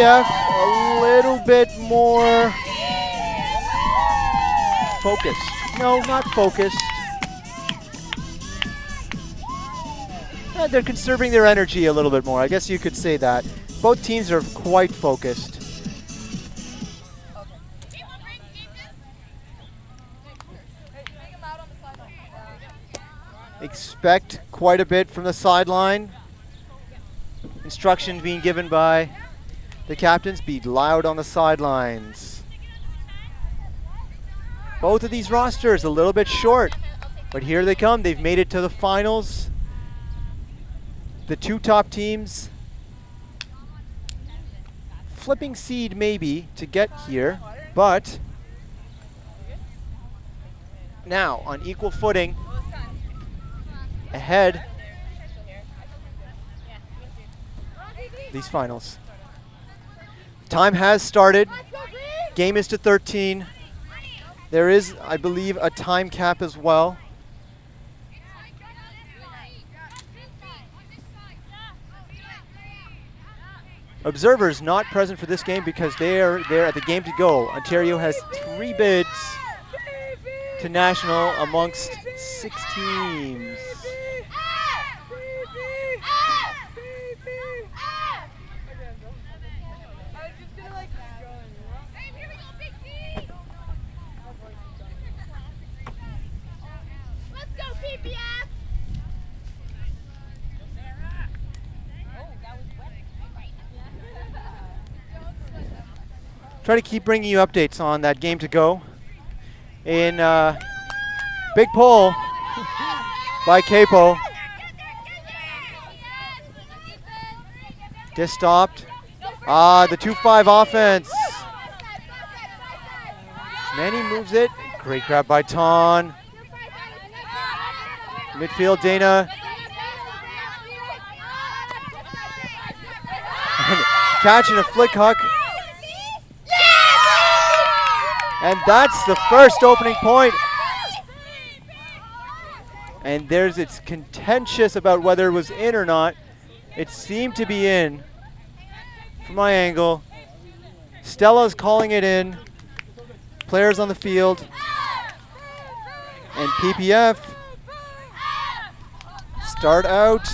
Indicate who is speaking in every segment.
Speaker 1: PPF a little bit more focused. No, not focused. They're conserving their energy a little bit more. I guess you could say that. Both teams are quite focused. Expect quite a bit from the sideline. Instructions being given by the captains, be loud on the sidelines. Both of these rosters a little bit short, but here they come. They've made it to the finals. The two top teams flipping seed maybe to get here, but now on equal footing, ahead these finals. Time has started. Game is to 13. There is, I believe, a time cap as well. Observers not present for this game because they are there at the game to go. Ontario has 3 bids to national amongst 6 teams. Try to keep bringing you updates on that game to go. In big pull by Capo. Just stopped. The 2-5 offense. Manny moves it. Great grab by Ton. Midfield, Dana. Catching a flick huck. And that's the first opening point. And it's contentious about whether it was in or not. It seemed to be in from my angle. Stella's calling it in. Players on the field. And PPF start out.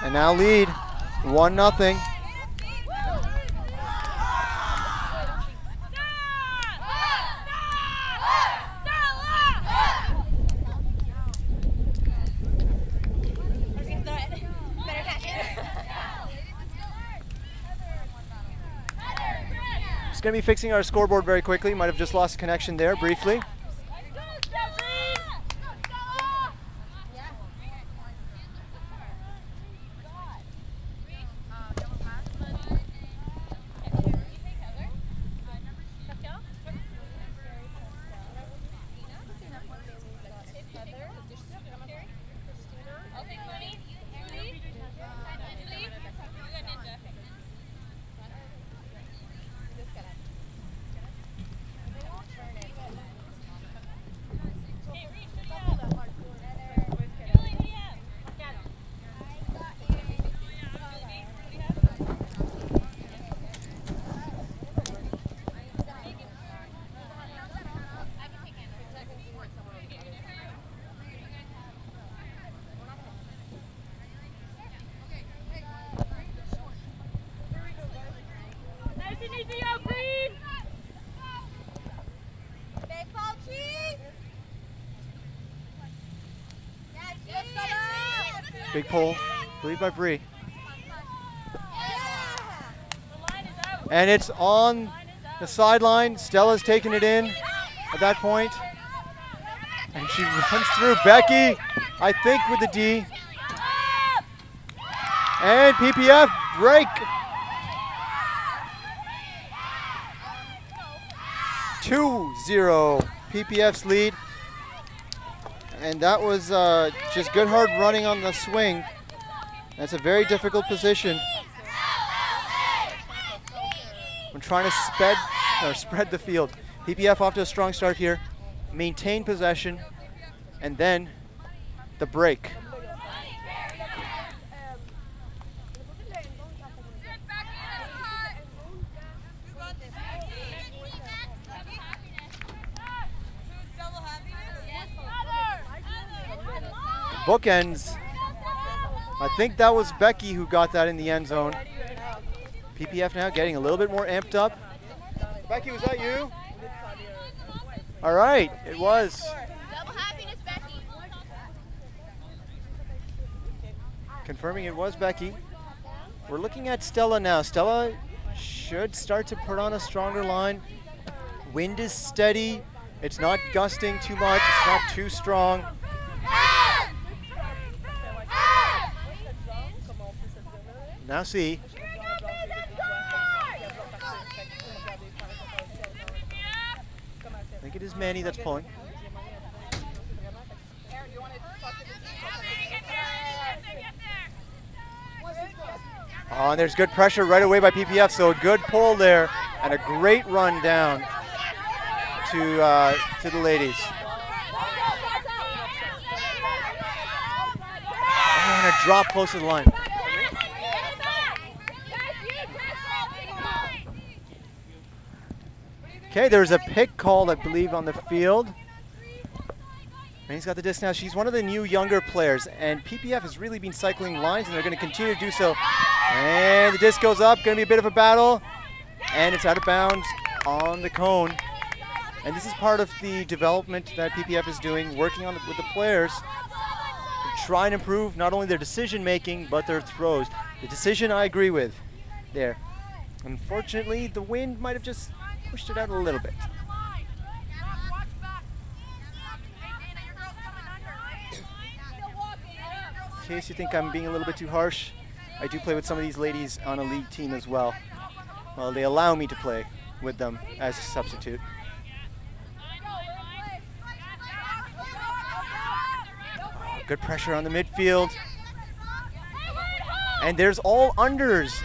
Speaker 1: And now lead 1-0. Going to be fixing our scoreboard very quickly. Might have just lost connection there briefly. Big pull, lead by Bree. And it's on the sideline. Stella's taking it in at that point. And she runs through Becky, I think with the D. And PPF break. 2-0 PPF's lead. And that was just good hard running on the swing. That's a very difficult position. I'm trying to spread the field. PPF off to a strong start here. Maintain possession. And then the break. bookends. I think that was Becky who got that in the end zone. PPF now getting a little bit more amped up. Becky, was that you? All right, it was.
Speaker 2: Double happiness, Becky.
Speaker 1: Confirming it was Becky. We're looking at Stella now. Stella should start to put on a stronger line. Wind is steady. It's not gusting too much. It's not too strong. Now see. I think it is Manny that's pulling. Oh, and there's good pressure right away by PPF, so a good pull there and a great run down to the ladies. Oh, and a drop close to the line. Okay, there's a pick called, I believe, on the field. Manny's got the disc now. She's one of the new younger players, and PPF has really been cycling lines, and they're going to continue to do so. And the disc goes up, going to be a bit of a battle, and it's out of bounds on the cone. And this is part of the development that PPF is doing, working on with the players to try and improve not only their decision making, but their throws. The decision I agree with there. Unfortunately, the wind might have just pushed it out a little bit. In case you think I'm being a little bit too harsh, I do play with some of these ladies on a league team as well. Well, they allow me to play with them as a substitute. Oh, good pressure on the midfield. And there's all unders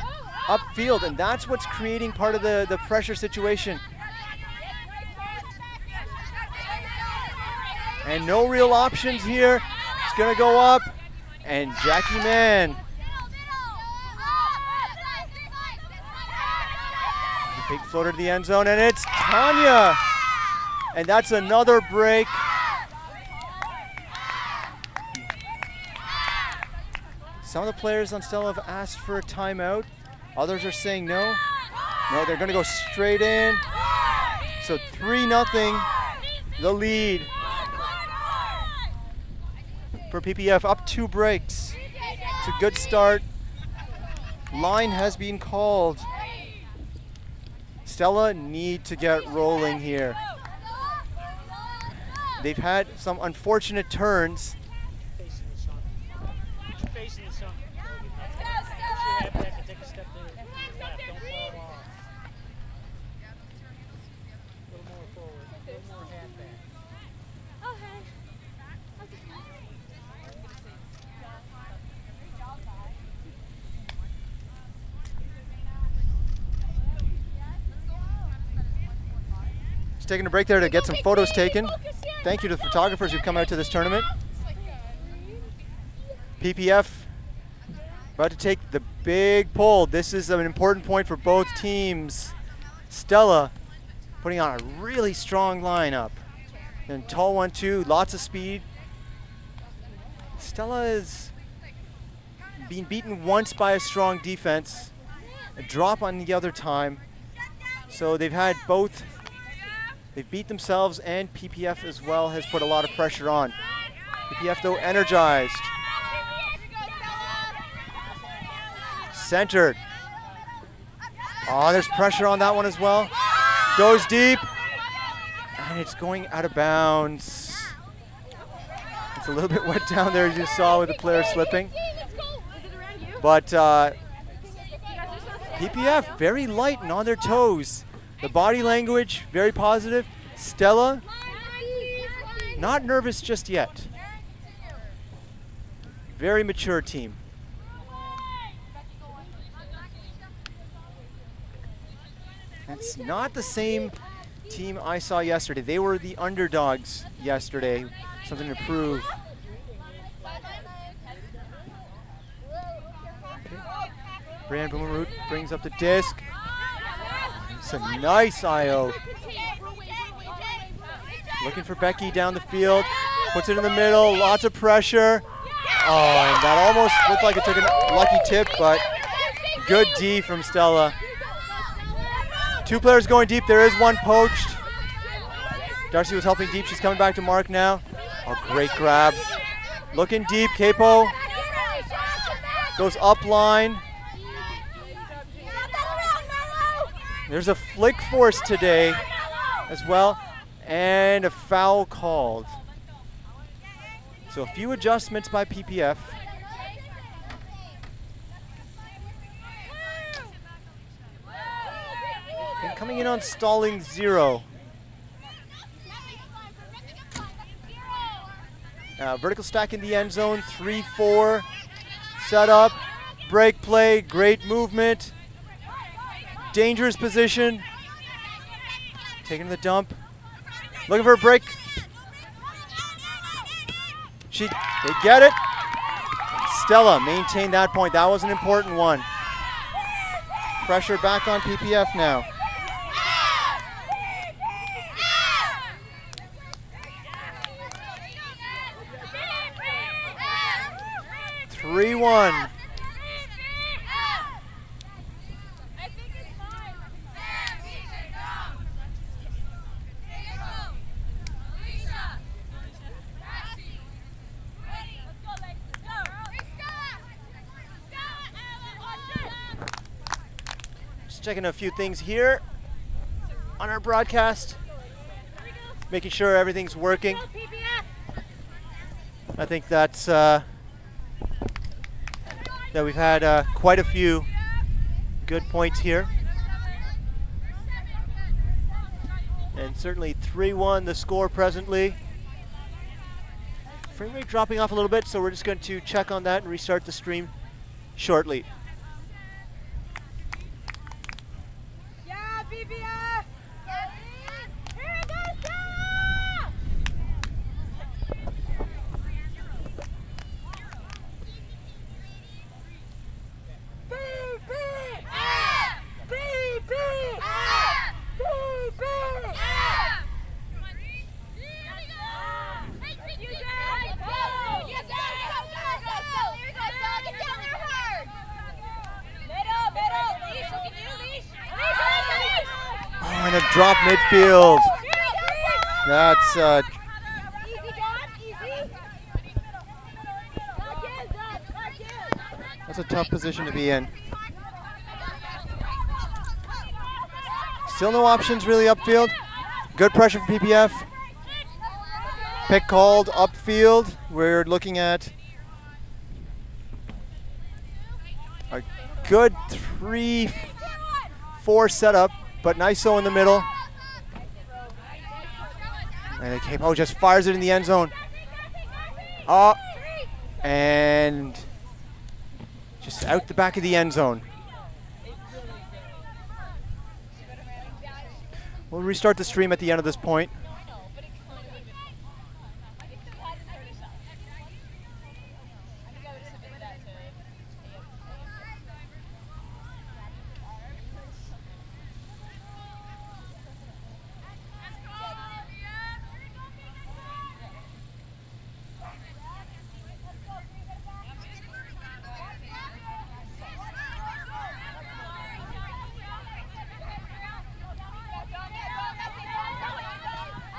Speaker 1: upfield, and that's what's creating part of the pressure situation. And no real options here. It's gonna go up, and Jackie Mann. The big floater to the end zone, and it's Tanya. And that's another break. Some of the players on Stella have asked for a timeout. Others are saying no. No, they're gonna go straight in. So 3-0, the lead for PPF, up 2 breaks. It's a good start. Line has been called. Stella need to get rolling here. They've had some unfortunate turns. Taking a break there to get some photos taken. Thank you to the photographers who've come out to this tournament. PPF about to take the big pull. This is an important point for both teams. Stella putting on a really strong lineup. And tall 1-2, lots of speed. Stella has been beaten once by a strong defense, a drop on the other time. So they've had both. They've beat themselves, and PPF as well has put a lot of pressure on. PPF though energized. Centered. Oh, there's pressure on that one as well. Goes deep, and it's going out of bounds. It's a little bit wet down there, as you saw with the player slipping. But PPF very light and on their toes. The body language, very positive. Stella, not nervous just yet. Very mature team. It's not the same team I saw yesterday. They were the underdogs yesterday. Something to prove. Brand Boomerroot brings up the disc. It's a nice IO. Looking for Becky down the field. Puts it in the middle. Lots of pressure. Oh, and that almost looked like it took a lucky tip, but good D from Stella. 2 players going deep. There is one poached. Darcy was helping deep. She's coming back to mark now. Oh, great grab. Looking deep. Capo goes up line. There's a flick force today as well, and a foul called. So a few adjustments by PPF. And coming in on stalling 0. Vertical stack in the end zone, 3-4. Set up, break play, great movement. Dangerous position. Taking the dump. Looking for a break. They get it. Stella maintained that point. That was an important one. Pressure back on PPF now. Three-one. Checking a few things here on our broadcast, making sure everything's working. I think that's that we've had quite a few good points here, and certainly 3-1 the score presently. Frame rate dropping off a little bit, so we're just going to check on that and restart the stream shortly. And a drop midfield. That's a tough position to be in. Still no options really upfield. Good pressure from PPF. Pick called upfield. We're looking at a good 3-4 setup. But Niso in the middle. And Capo just fires it in the end zone. And just out the back of the end zone. We'll restart the stream at the end of this point.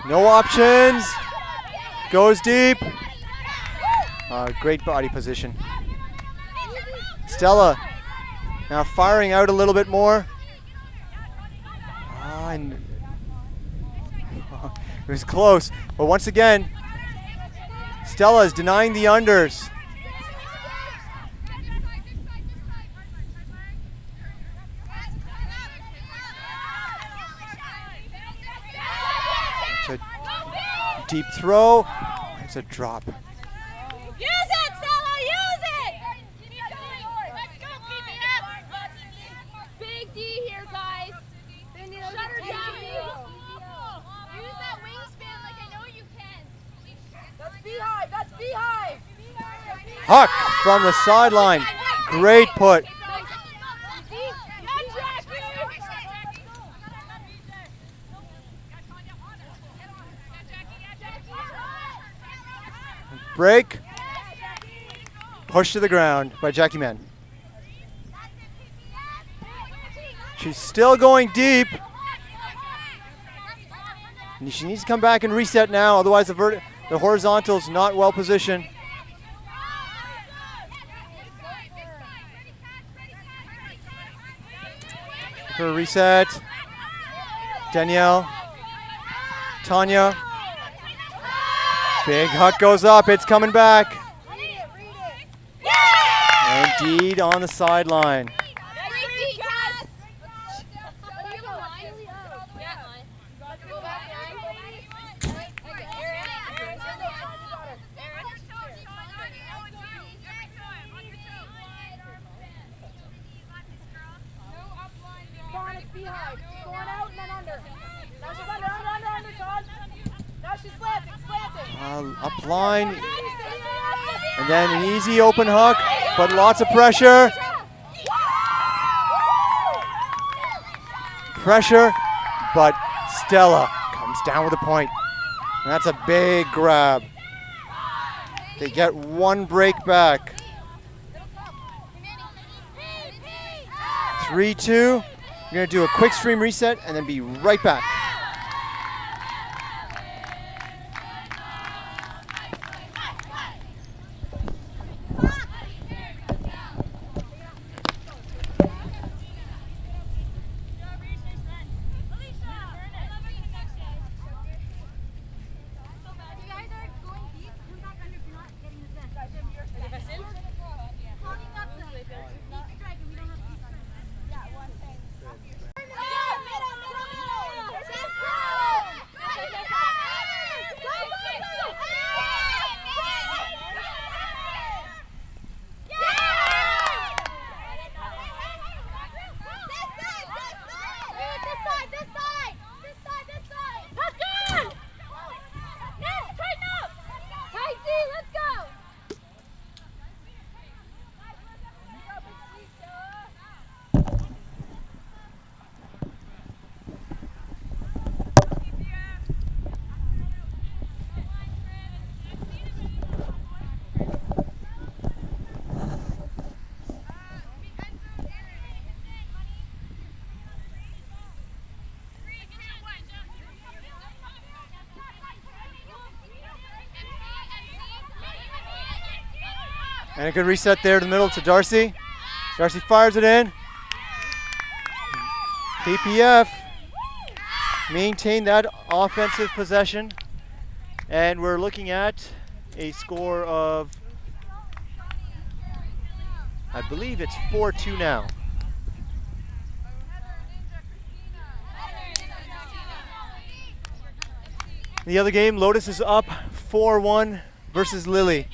Speaker 1: No options. Goes deep. Great body position. Stella now firing out a little bit more. And it was close. But once again, Stella is denying the unders. Deep throw. It's a drop.
Speaker 2: Use it, Stella, use it! Let's go, PPF! Big D here, guys. Shut her down. Use that wingspan like I know you can. That's beehive, that's beehive.
Speaker 1: Huck from the sideline. Great put. Break. Pushed to the ground by Jackie Mann. She's still going deep. And she needs to come back and reset now, otherwise the horizontal's not well positioned. For a reset. Danielle. Tanya. Big huck goes up, it's coming back. Indeed on the sideline. Up line, and then an easy open hook, but lots of pressure. Pressure, but Stella comes down with a point. And that's a big grab. They get one break back. 3-2. We're going to do a quick stream reset and then be right back. And a good reset there to the middle to Darcy. Darcy fires it in. PPF maintain that offensive possession. And we're looking at a score of, I believe it's 4-2 now. In the other game, Lotus is up 4-1 versus Lily.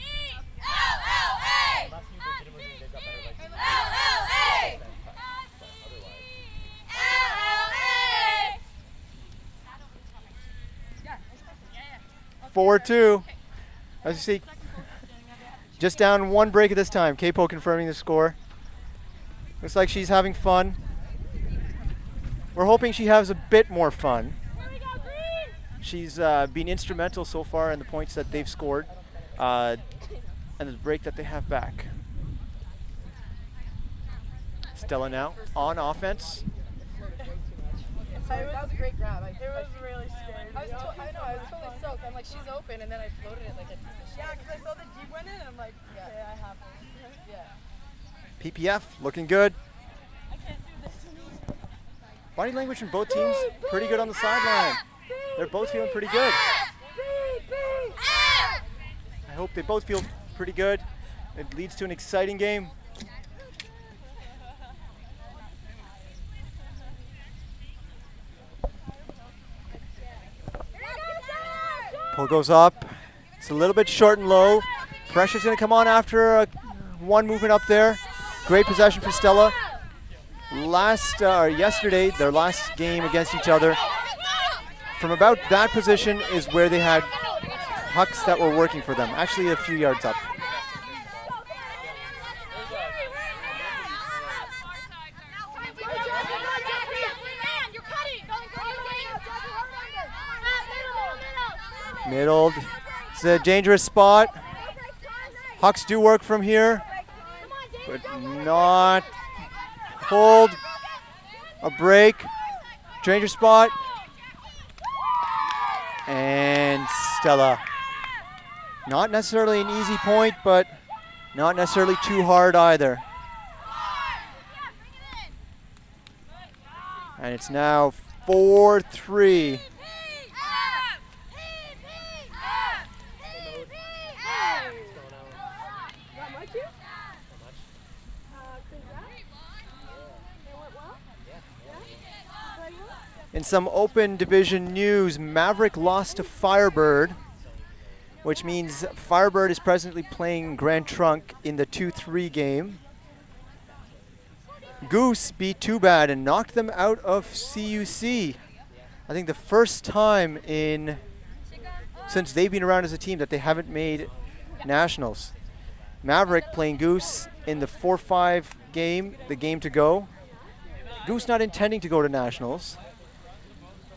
Speaker 1: 4-2. As you see, just down one break at this time. Capo confirming the score. Looks like she's having fun. We're hoping she has a bit more fun. She's been instrumental so far in the points that they've scored and the break that they have back. Stella now on offense.
Speaker 3: That was a great grab. It was really scary. I was totally soaked. I'm like, she's open, and then I floated it like a piece of shit. Yeah, because I saw the deep one in, and I'm like, okay, I have it. Yeah.
Speaker 1: PPF looking good. I can't do this. Body language from both teams pretty good on the sideline. They're both feeling pretty good. I hope they both feel pretty good. It leads to an exciting game. Pull goes up. It's a little bit short and low. Pressure's going to come on after one movement up there. Great possession for Stella. Yesterday, their last game against each other, from about that position is where they had hucks that were working for them. Actually, a few yards up. Middle, it's a dangerous spot. Hucks do work from here, but not pulled. A break. Danger spot. And Stella. Not necessarily an easy point, but not necessarily too hard either. And it's now 4-3. In some open division news, Maverick lost to Firebird, which means Firebird is presently playing Grand Trunk in the 2-3 game. Goose beat Too Bad and knocked them out of CUC. I think the first time since they've been around as a team that they haven't made nationals. Maverick playing Goose in the 4-5 game, the game to go. Goose not intending to go to nationals,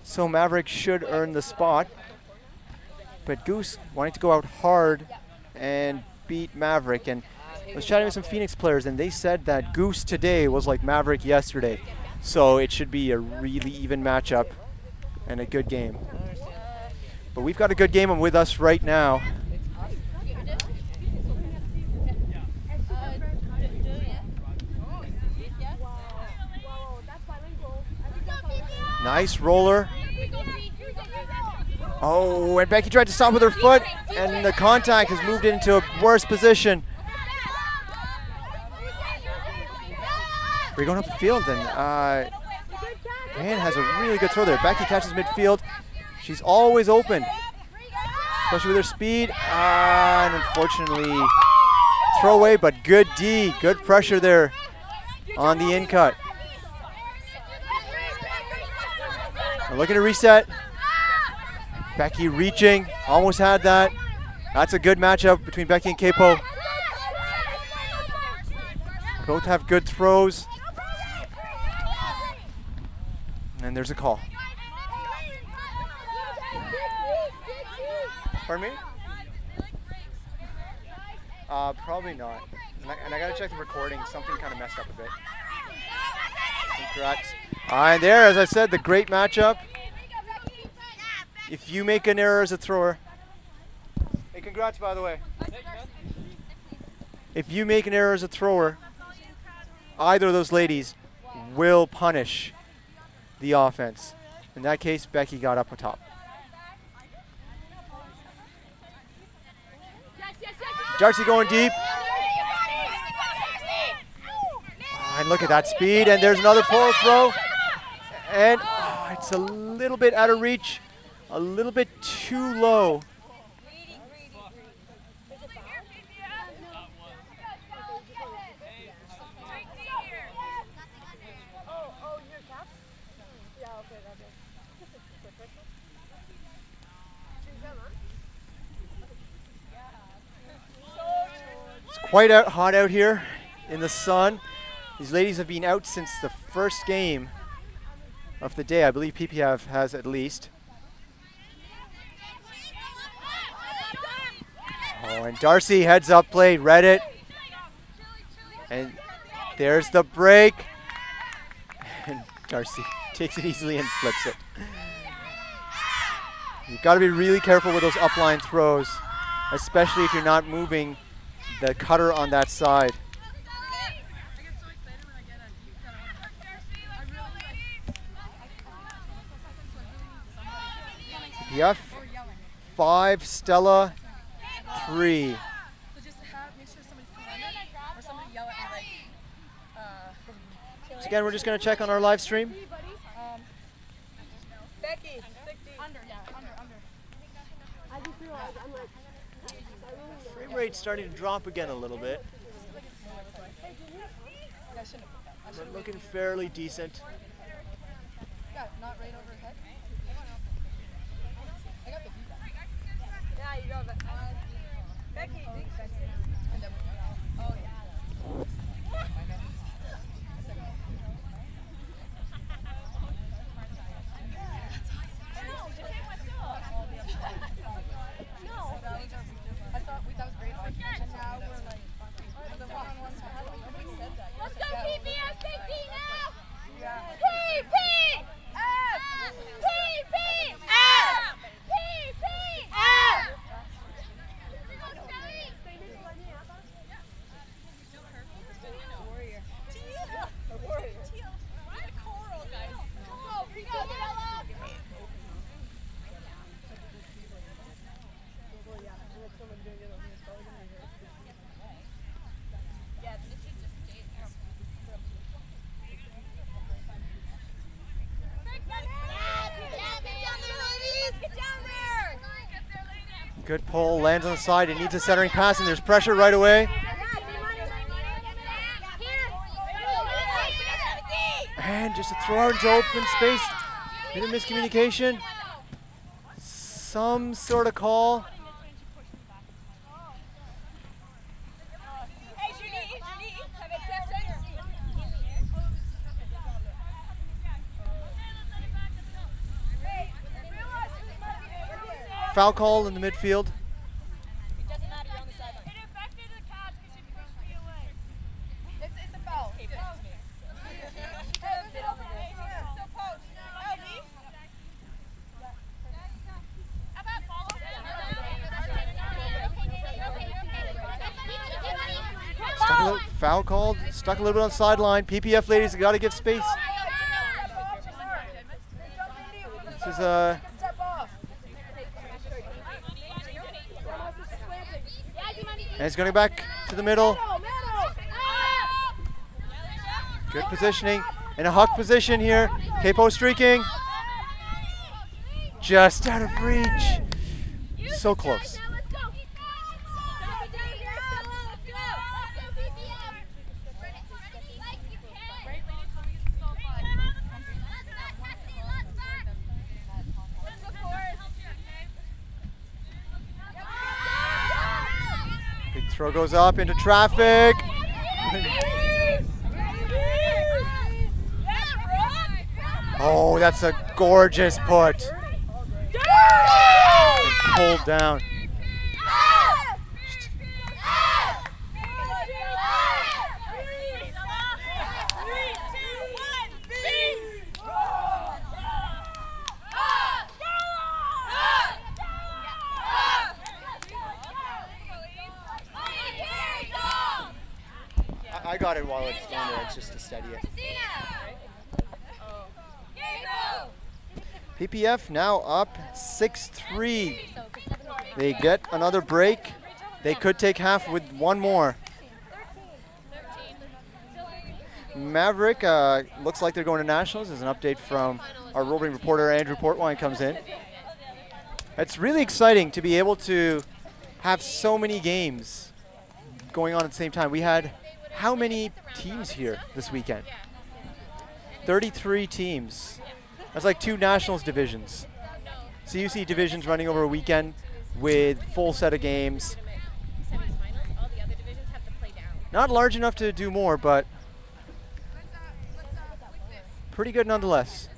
Speaker 1: so Maverick should earn the spot. But Goose wanting to go out hard and beat Maverick. And I was chatting with some Phoenix players, and they said that Goose today was like Maverick yesterday. So it should be a really even matchup and a good game. But we've got a good game with us right now. Nice roller. Oh, and Becky tried to stop with her foot, and the contact has moved into a worse position. We're going up the field, and Ann has a really good throw there. Becky catches midfield. She's always open, especially with her speed. And unfortunately, throw away, but good D. Good pressure there on the in cut. We're looking to reset. Becky reaching, almost had that. That's a good matchup between Becky and Capo. Both have good throws. And there's a call. Pardon me? Probably not. And I gotta check the recording. Something kind of messed up a bit. Congrats. And there, as I said, the great matchup. If you make an error as a thrower, hey, congrats by the way. If you make an error as a thrower, either of those ladies will punish the offense. In that case, Becky got up on top. Darcy going deep. And look at that speed, and there's another pull throw. And it's a little bit out of reach, a little bit too low. It's quite hot out here in the sun. These ladies have been out since the first game of the day. I believe PPF has at least. Oh, and Darcy heads up play, read it. And there's the break. And Darcy takes it easily and flips it. You've got to be really careful with those upline throws, especially if you're not moving the cutter on that side. PPF 5, Stella 3. So again, we're just going to check on our live stream.
Speaker 3: Becky,
Speaker 1: Frame rate's starting to drop again a little bit. But looking fairly decent.
Speaker 3: not right overhead. I got the feedback. Yeah, you got it. Becky, and then oh yeah. I thought that was great. And now we're
Speaker 1: Good pull, lands on the side. It needs a centering pass, and there's pressure right away. And just a throw out into open space. Bit of miscommunication. Some sort of call. Foul call in the midfield.
Speaker 3: It's a foul.
Speaker 1: Foul called. Stuck a little bit on the sideline. PPF ladies got to give space. This is a. And it's going back to the middle. Good positioning. In a huck position here. Capo streaking. Just out of reach. So close. Big throw goes up into traffic. Oh, that's a gorgeous put. And pulled down. I got it while it's down there. It's just to steady it. PPF now up 6-3. They get another break. They could take half with one more. Maverick looks like they're going to nationals. There's an update from our roving reporter Andrew Portwine comes in. It's really exciting to be able to have so many games going on at the same time. We had how many teams here this weekend? 33 teams. That's like 2 nationals divisions. CUC divisions running over a weekend with full set of games. Not large enough to do more, but pretty good nonetheless.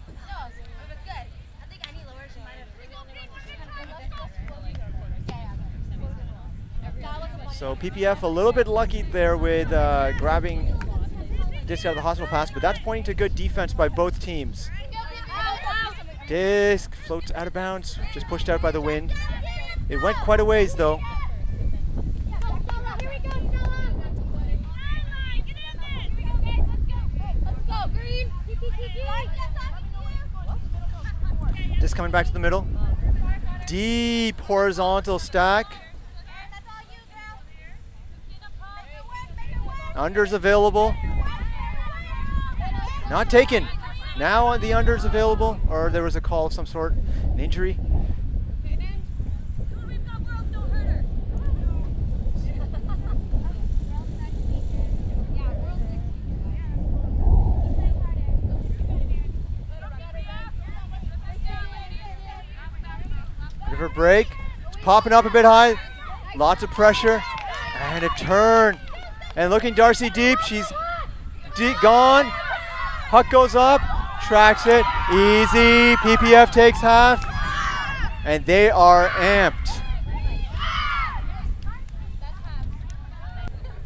Speaker 1: So PPF a little bit lucky there with grabbing disc out of the hospital pass, but that's pointing to good defense by both teams. Disc floats out of bounds, just pushed out by the wind. It went quite a ways though. Disc coming back to the middle. Deep horizontal stack. Unders available. Not taken. Now the unders available, or there was a call of some sort, an injury. River break. It's popping up a bit high. Lots of pressure. And a turn. And looking Darcy deep. She's gone. Huck goes up. Tracks it. Easy. PPF takes half. And they are amped.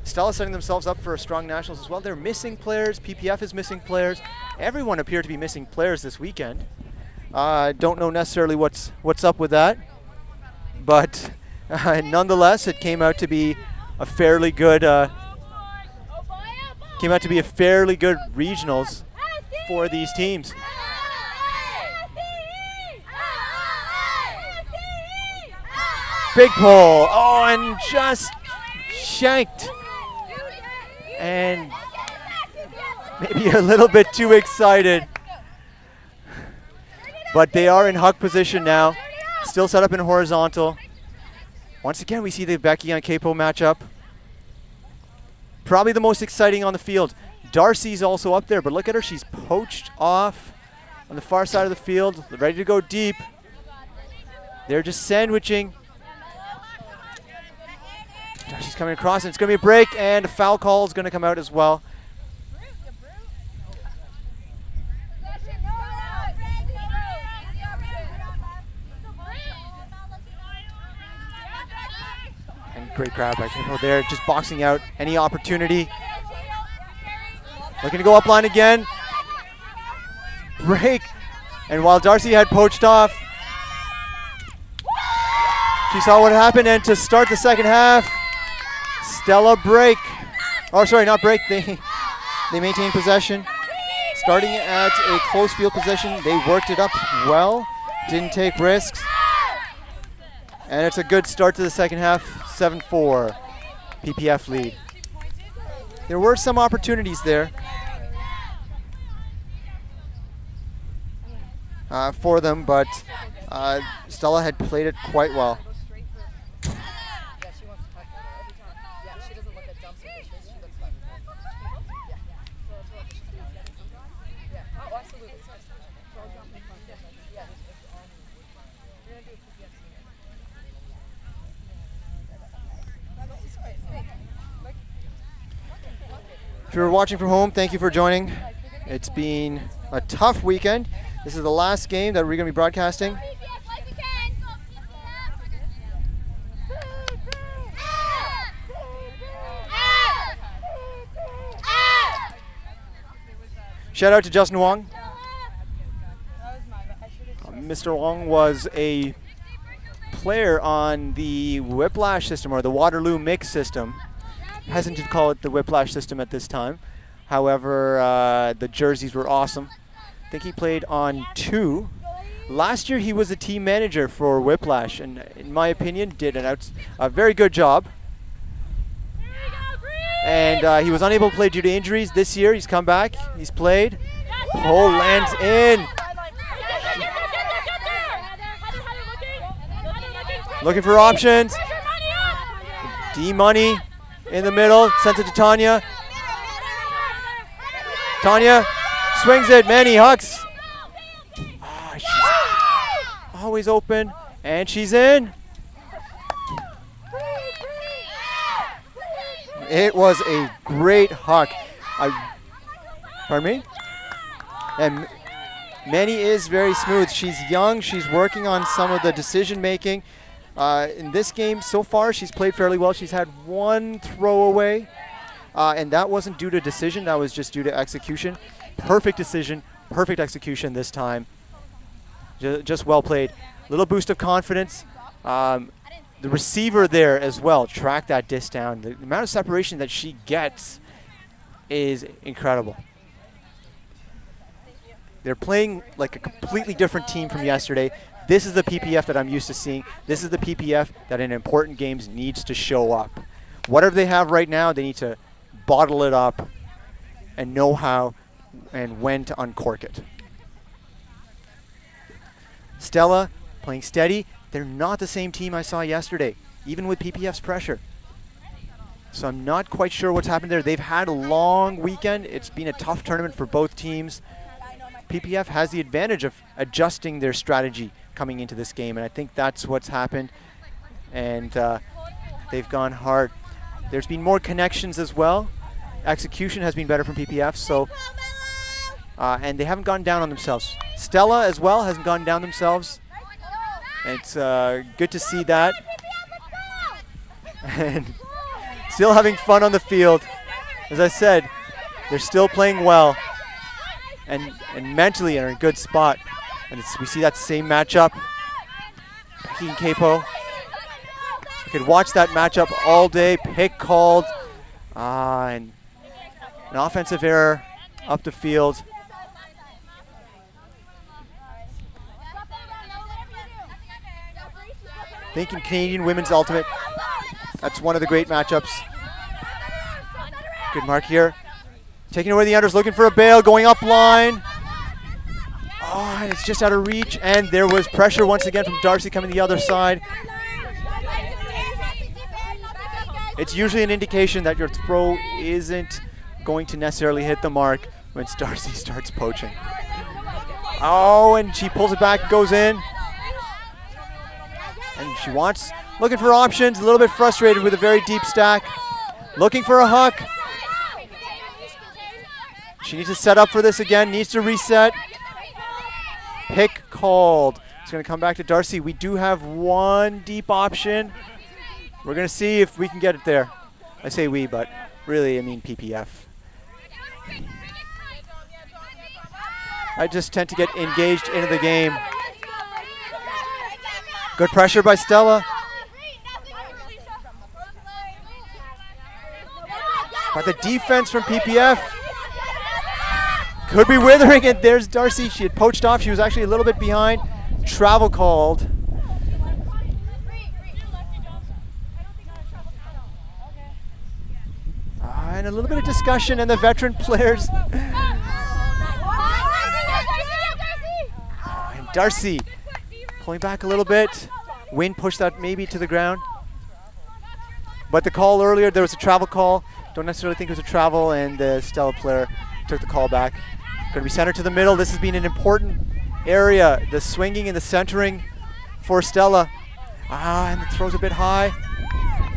Speaker 1: Stella setting themselves up for a strong nationals as well. They're missing players. PPF is missing players. Everyone appeared to be missing players this weekend. I don't know necessarily what's up with that, but nonetheless, it came out to be a fairly good regionals for these teams. Big pull. Oh, and just shanked. And maybe a little bit too excited. But they are in huck position now. Still set up in horizontal. Once again, we see the Becky on Capo matchup. Probably the most exciting on the field. Darcy's also up there, but look at her. She's poached off on the far side of the field, ready to go deep. They're just sandwiching. Darcy's coming across, and it's going to be a break, and a foul call is going to come out as well. And great grab by Capo there, just boxing out any opportunity. Looking to go up line again. Break. And while Darcy had poached off, she saw what happened, and to start the second half, Stella break. Oh, sorry, not break. They maintain possession. Starting at a close field position, they worked it up well, didn't take risks. And it's a good start to the second half, 7-4, PPF lead. There were some opportunities there for them, but Stella had played it quite well. If you're watching from home, thank you for joining. It's been a tough weekend. This is the last game that we're going to be broadcasting. Shout out to Justin Wong. Mr. Wong was a player on the Whiplash system, or the Waterloo Mix system. Hesitant to call it the Whiplash system at this time. However, the jerseys were awesome. I think he played on 2. Last year he was a team manager for Whiplash, and in my opinion did a very good job. And he was unable to play due to injuries. This year he's come back, he's played. Pole lands in. Looking for options. D-Money in the middle, sends it to Tanya. Tanya swings it, Manny Hucks. She's always open, and she's in. It was a great huck. Pardon me? And Manny is very smooth. She's young, she's working on some of the decision making. In this game so far, she's played fairly well. She's had one throwaway, and that wasn't due to decision. That was just due to execution. Perfect decision, perfect execution this time. Just well played. Little boost of confidence. The receiver there as well tracked that disc down. The amount of separation that she gets is incredible. They're playing like a completely different team from yesterday. This is the PPF that I'm used to seeing. This is the PPF that in important games needs to show up. Whatever they have right now, they need to bottle it up and know how and when to uncork it. Stella playing steady. They're not the same team I saw yesterday, even with PPF's pressure. So I'm not quite sure what's happened there. They've had a long weekend. It's been a tough tournament for both teams. PPF has the advantage of adjusting their strategy coming into this game, and I think that's what's happened, and they've gone hard. There's been more connections as well. Execution has been better from PPF, so and they haven't gone down on themselves. Stella as well hasn't gone down themselves. And it's good to see that. And still having fun on the field. As I said, they're still playing well and mentally are in a good spot. And we see that same matchup. Becky and Capo. You could watch that matchup all day. Pick called. And an offensive error up the field. Thinking Canadian Women's Ultimate. That's one of the great matchups. Good mark here. Taking away the unders, looking for a bail, going up line. Oh, and it's just out of reach. And there was pressure once again from Darcy coming the other side. It's usually an indication that your throw isn't going to necessarily hit the mark when Darcy starts poaching. Oh, and she pulls it back, goes in. And she looking for options, a little bit frustrated with a very deep stack. Looking for a hook. She needs to set up for this again, needs to reset. Pick called. It's going to come back to Darcy. We do have one deep option. We're going to see if we can get it there. I say we, but really I mean PPF. I just tend to get engaged into the game. Good pressure by Stella. But the defense from PPF could be withering it. There's Darcy. She had poached off. She was actually a little bit behind. Travel called. And a little bit of discussion, and the veteran players. And Darcy pulling back a little bit. Wind pushed that maybe to the ground. But the call earlier, there was a travel call. Don't necessarily think it was a travel, and the Stella player took the call back. Going to be centered to the middle. This has been an important area. The swinging and the centering for Stella. And it throws a bit high.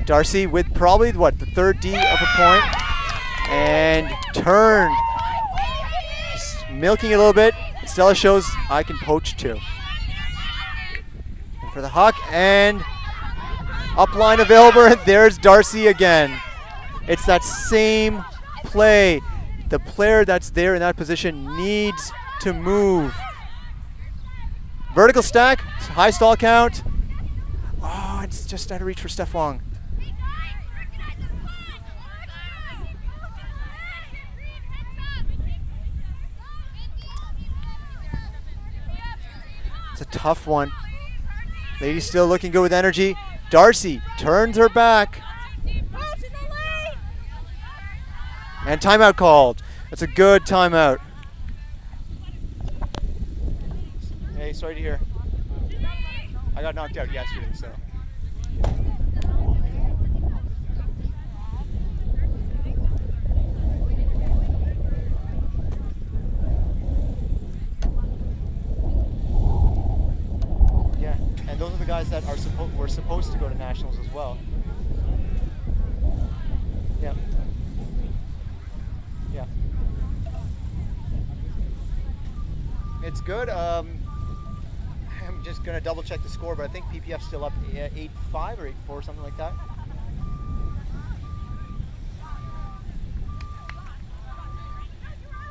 Speaker 1: Darcy with probably, the third D of a point. And turn. Just milking it a little bit. Stella shows I can poach too. And for the huck, and up line available, and there's Darcy again. It's that same play. The player that's there in that position needs to move. Vertical stack, high stall count. Oh, it's just out of reach for Steph Wong. It's a tough one. Lady still looking good with energy. Darcy turns her back. And timeout called. That's a good timeout. Hey, sorry to hear. I got knocked out yesterday, so. Yeah, and those are the guys that were supposed to go to nationals as well. Yeah. Yeah. It's good. I'm just going to double check the score, but I think PPF's still up 8-5 or 8-4, something like that.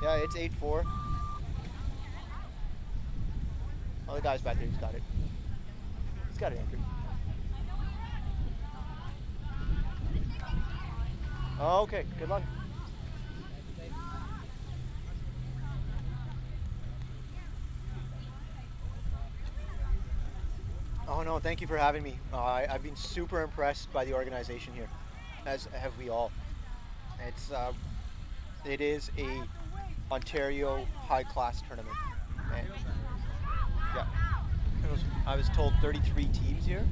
Speaker 1: Yeah, it's 8-4. Oh, the guy's back there, he's got it. He's got it anchored. Oh, okay, good luck. Oh no, thank you for having me. I've been super impressed by the organization here, as have we all. It is a Ontario high-class tournament. And yeah, I was told 33 teams here.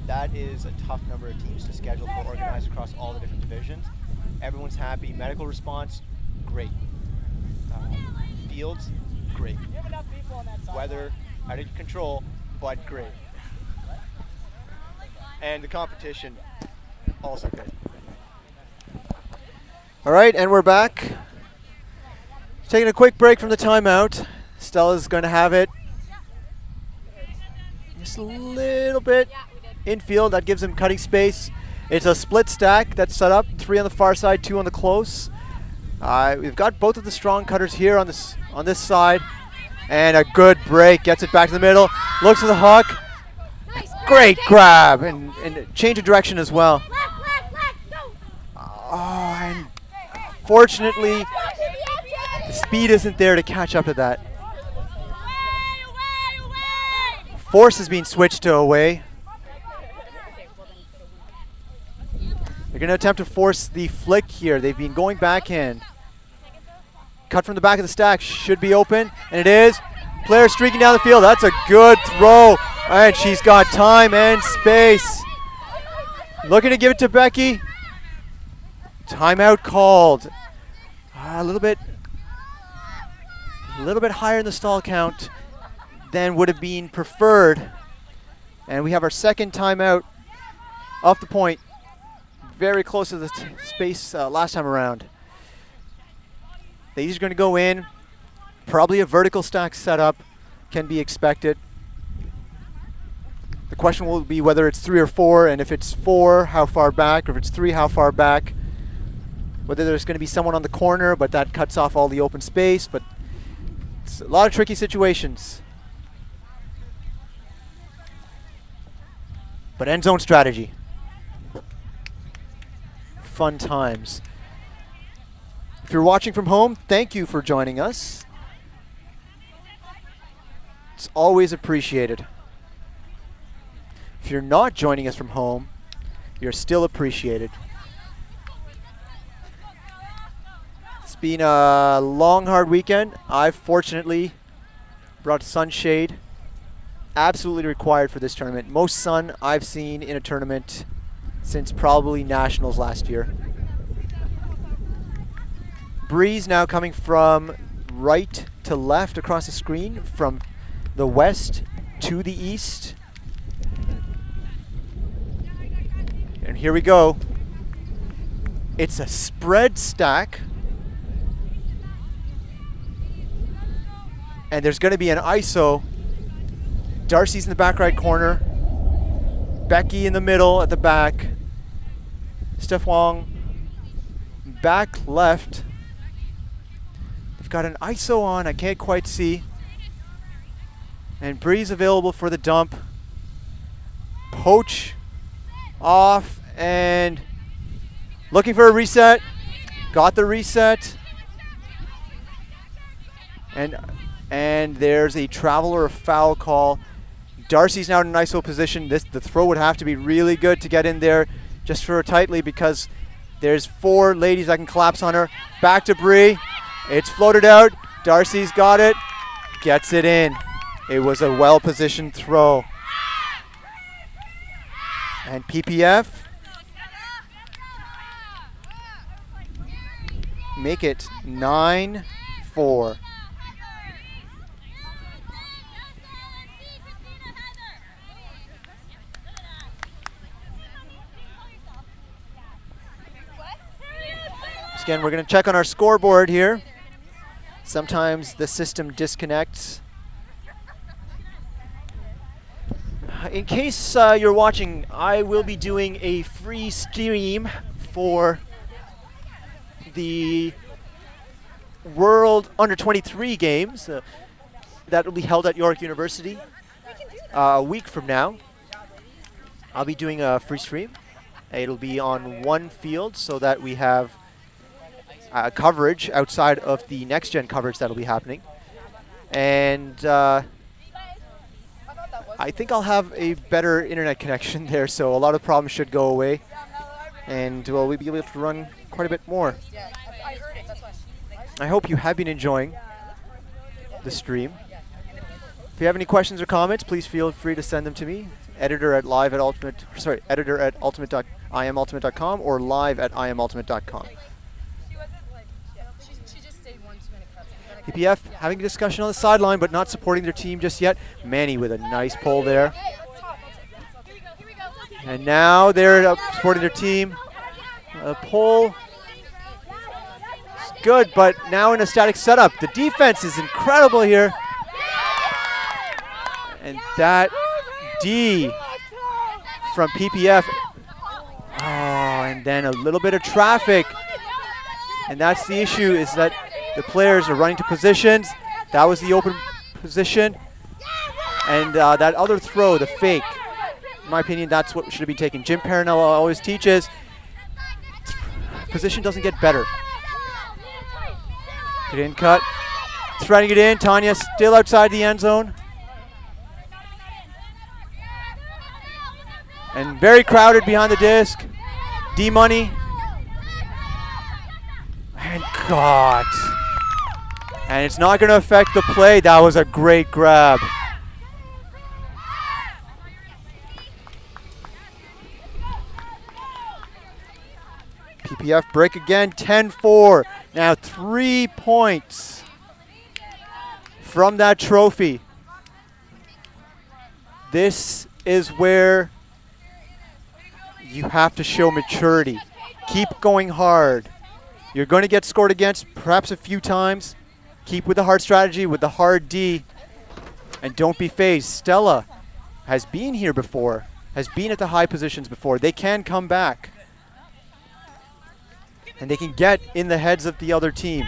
Speaker 1: That is a tough number of teams to schedule for organized across all the different divisions. Everyone's happy. Medical response, great. Fields, great. Weather, out of control, but great. And the competition, also good. All right, and we're back. Taking a quick break from the timeout. Stella's going to have it just a little bit infield. That gives them cutting space. It's a split stack that's set up, 3 on the far side, 2 on the close. We've got both of the strong cutters here on this side. And a good break, gets it back to the middle, looks at the hook. Great grab, and change of direction as well. Oh, and fortunately, the speed isn't there to catch up to that. Force is being switched to away. They're going to attempt to force the flick here. They've been going backhand. Cut from the back of the stack, should be open, and it is. Player streaking down the field, that's a good throw. And she's got time and space. Looking to give it to Becky. Timeout called. A little bit higher in the stall count than would have been preferred. And we have our second timeout off the point. Very close to the space last time around. These are going to go in. Probably a vertical stack setup can be expected. The question will be whether it's 3 or 4, and if it's 4, how far back, or if it's 3, how far back. Whether there's going to be someone on the corner, but that cuts off all the open space. But it's a lot of tricky situations. But end zone strategy. Fun times. If you're watching from home, thank you for joining us. It's always appreciated. If you're not joining us from home, you're still appreciated. It's been a long, hard weekend. I've fortunately brought sunshade. Absolutely required for this tournament. Most sun I've seen in a tournament since probably Nationals last year. Breeze now coming from right to left across the screen, from the west to the east. And here we go. It's a spread stack. And there's going to be an ISO. Darcy's in the back right corner. Becky in the middle at the back. Steph Wong back left. They've got an ISO on, I can't quite see. And Breeze available for the dump. Poach off and looking for a reset. Got the reset. And there's a travel or a foul call. Darcy's now in an ISO position. The throw would have to be really good to get in there just for her tightly, because there's 4 ladies that can collapse on her. Back to Bree. It's floated out. Darcy's got it. Gets it in. It was a well-positioned throw. And PPF make it 9-4. Again, we're going to check on our scoreboard here. Sometimes the system disconnects. In case you're watching, I will be doing a free stream for the World Under-23 games that will be held at York University a week from now. I'll be doing a free stream. It'll be on one field so that we have coverage outside of the next-gen coverage that'll be happening. And I think I'll have a better internet connection there, so a lot of problems should go away. And we'll be able to run quite a bit more. I hope you have been enjoying the stream. If you have any questions or comments, please feel free to send them to me. Editor at ultimate.com or live@imultimate.com. PPF having a discussion on the sideline, but not supporting their team just yet. Manny with a nice pull there. And now they're supporting their team. A pull. It's good, but now in a static setup. The defense is incredible here. And that D from PPF. Oh, and then a little bit of traffic. And that's the issue, is that the players are running to positions. That was the open position. And that other throw, the fake, in my opinion, that's what should have been taken. Jim Parinella always teaches, position doesn't get better. Good in cut. Threading it in. Tanya still outside the end zone. And very crowded behind the disc. D-Money. And God. And it's not going to affect the play. That was a great grab. PPF break again, 10-4. Now 3 points from that trophy. This is where you have to show maturity. Keep going hard. You're going to get scored against perhaps a few times. Keep with the hard strategy, with the hard D, and don't be phased. Stella has been here before, has been at the high positions before. They can come back, and they can get in the heads of the other team.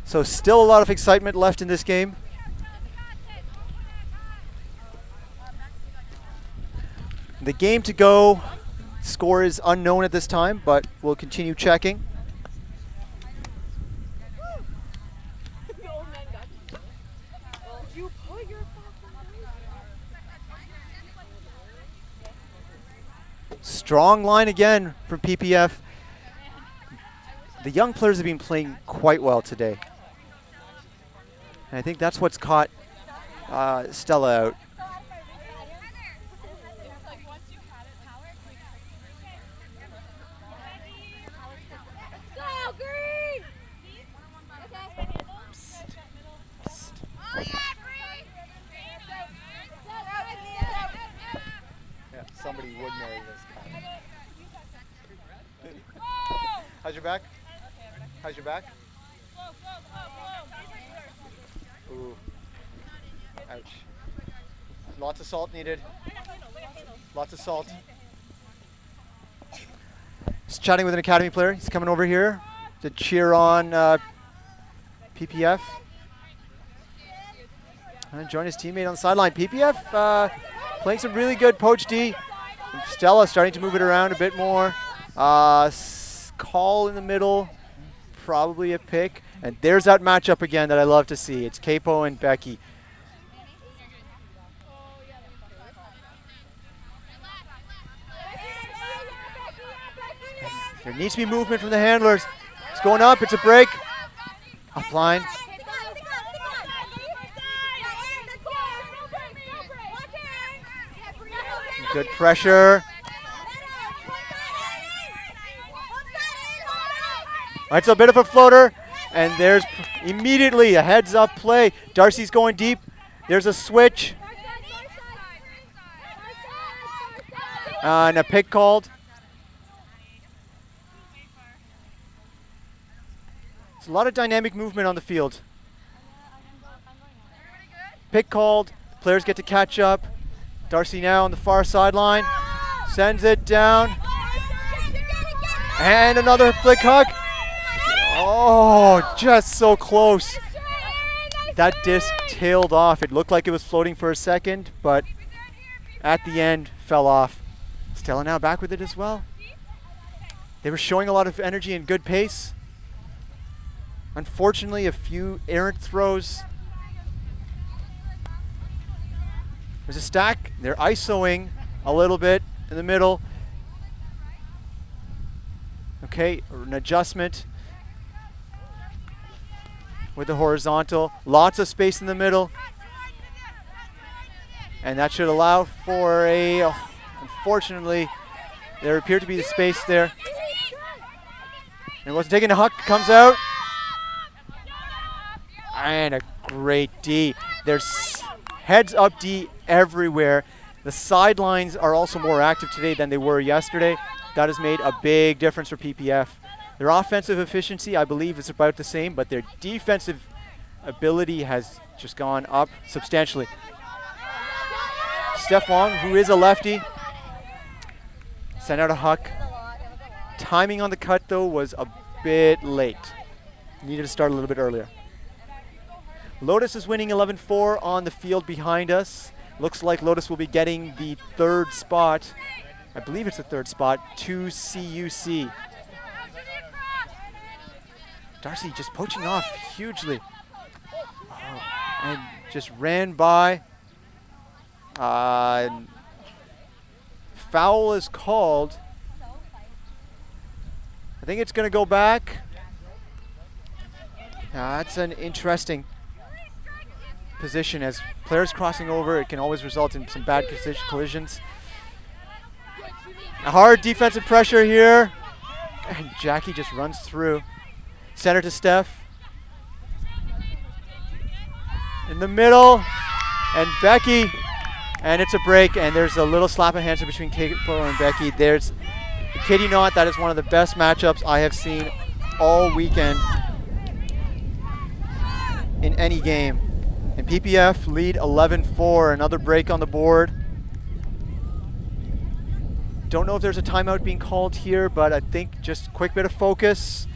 Speaker 1: So still a lot of excitement left in this game. The game to go, score is unknown at this time, but we'll continue checking. Strong line again from PPF. The young players have been playing quite well today. And I think that's what's caught Stella out. Somebody would marry this guy. How's your back? How's your back? Ooh. Ouch. Lots of salt needed. Lots of salt. Just chatting with an academy player. He's coming over here to cheer on PPF. And join his teammate on the sideline. PPF playing some really good poach D. Stella starting to move it around a bit more. Call in the middle, probably a pick. And there's that matchup again that I love to see. It's Capo and Becky. There needs to be movement from the handlers. It's going up, it's a break. Up line. Good pressure. All right, so a bit of a floater, and there's immediately a heads-up play. Darcy's going deep. There's a switch. And a pick called. There's a lot of dynamic movement on the field. Pick called. Players get to catch up. Darcy now on the far sideline. Sends it down. And another flick hook. Oh, just so close. That disc tailed off. It looked like it was floating for a second, but at the end fell off. Stella now back with it as well. They were showing a lot of energy and good pace. Unfortunately, a few errant throws. There's a stack. They're isoing a little bit in the middle. Okay, an adjustment with the horizontal. Lots of space in the middle. And that should allow for a, unfortunately, there appeared to be the space there. And it wasn't taking a huck, comes out. And a great D. There's heads up D everywhere. The sidelines are also more active today than they were yesterday. That has made a big difference for PPF. Their offensive efficiency, I believe, is about the same, but their defensive ability has just gone up substantially. Steph Wong, who is a lefty, sent out a huck. Timing on the cut, though, was a bit late. Needed to start a little bit earlier. Lotus is winning 11-4 on the field behind us. Looks like Lotus will be getting the third spot. I believe it's the third spot to CUC. Darcy just poaching off hugely. Oh, and just ran by. Foul is called. I think it's going to go back. That's an interesting position. As players crossing over, it can always result in some bad collisions. Hard defensive pressure here. And Jackie just runs through. Center to Steph. In the middle. And Becky. And it's a break. And there's a little slap of hands between Caitlin and Becky. There's, kid you not, that is one of the best matchups I have seen all weekend in any game. And PPF lead 11-4. Another break on the board. Don't know if there's a timeout being called here, but I think just a quick bit of focus.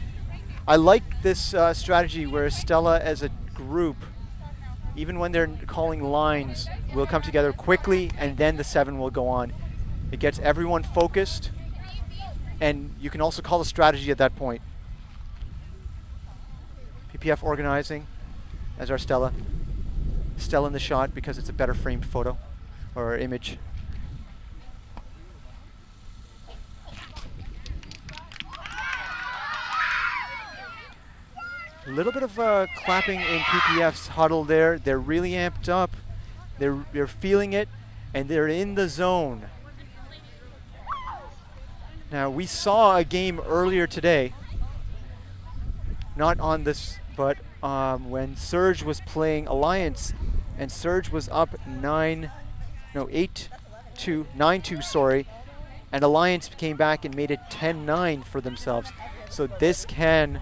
Speaker 1: I like this strategy where Stella as a group, even when they're calling lines, will come together quickly and then the 7 will go on. It gets everyone focused, and you can also call a strategy at that point. PPF organizing as our Stella. Stella in the shot because it's a better framed photo or image. A little bit of clapping in PPF's huddle there. They're really amped up. They're feeling it, and they're in the zone. Now, we saw a game earlier today, not on this, but when Surge was playing Alliance, and Surge was up 9-2, sorry, and Alliance came back and made it 10-9 for themselves. So this game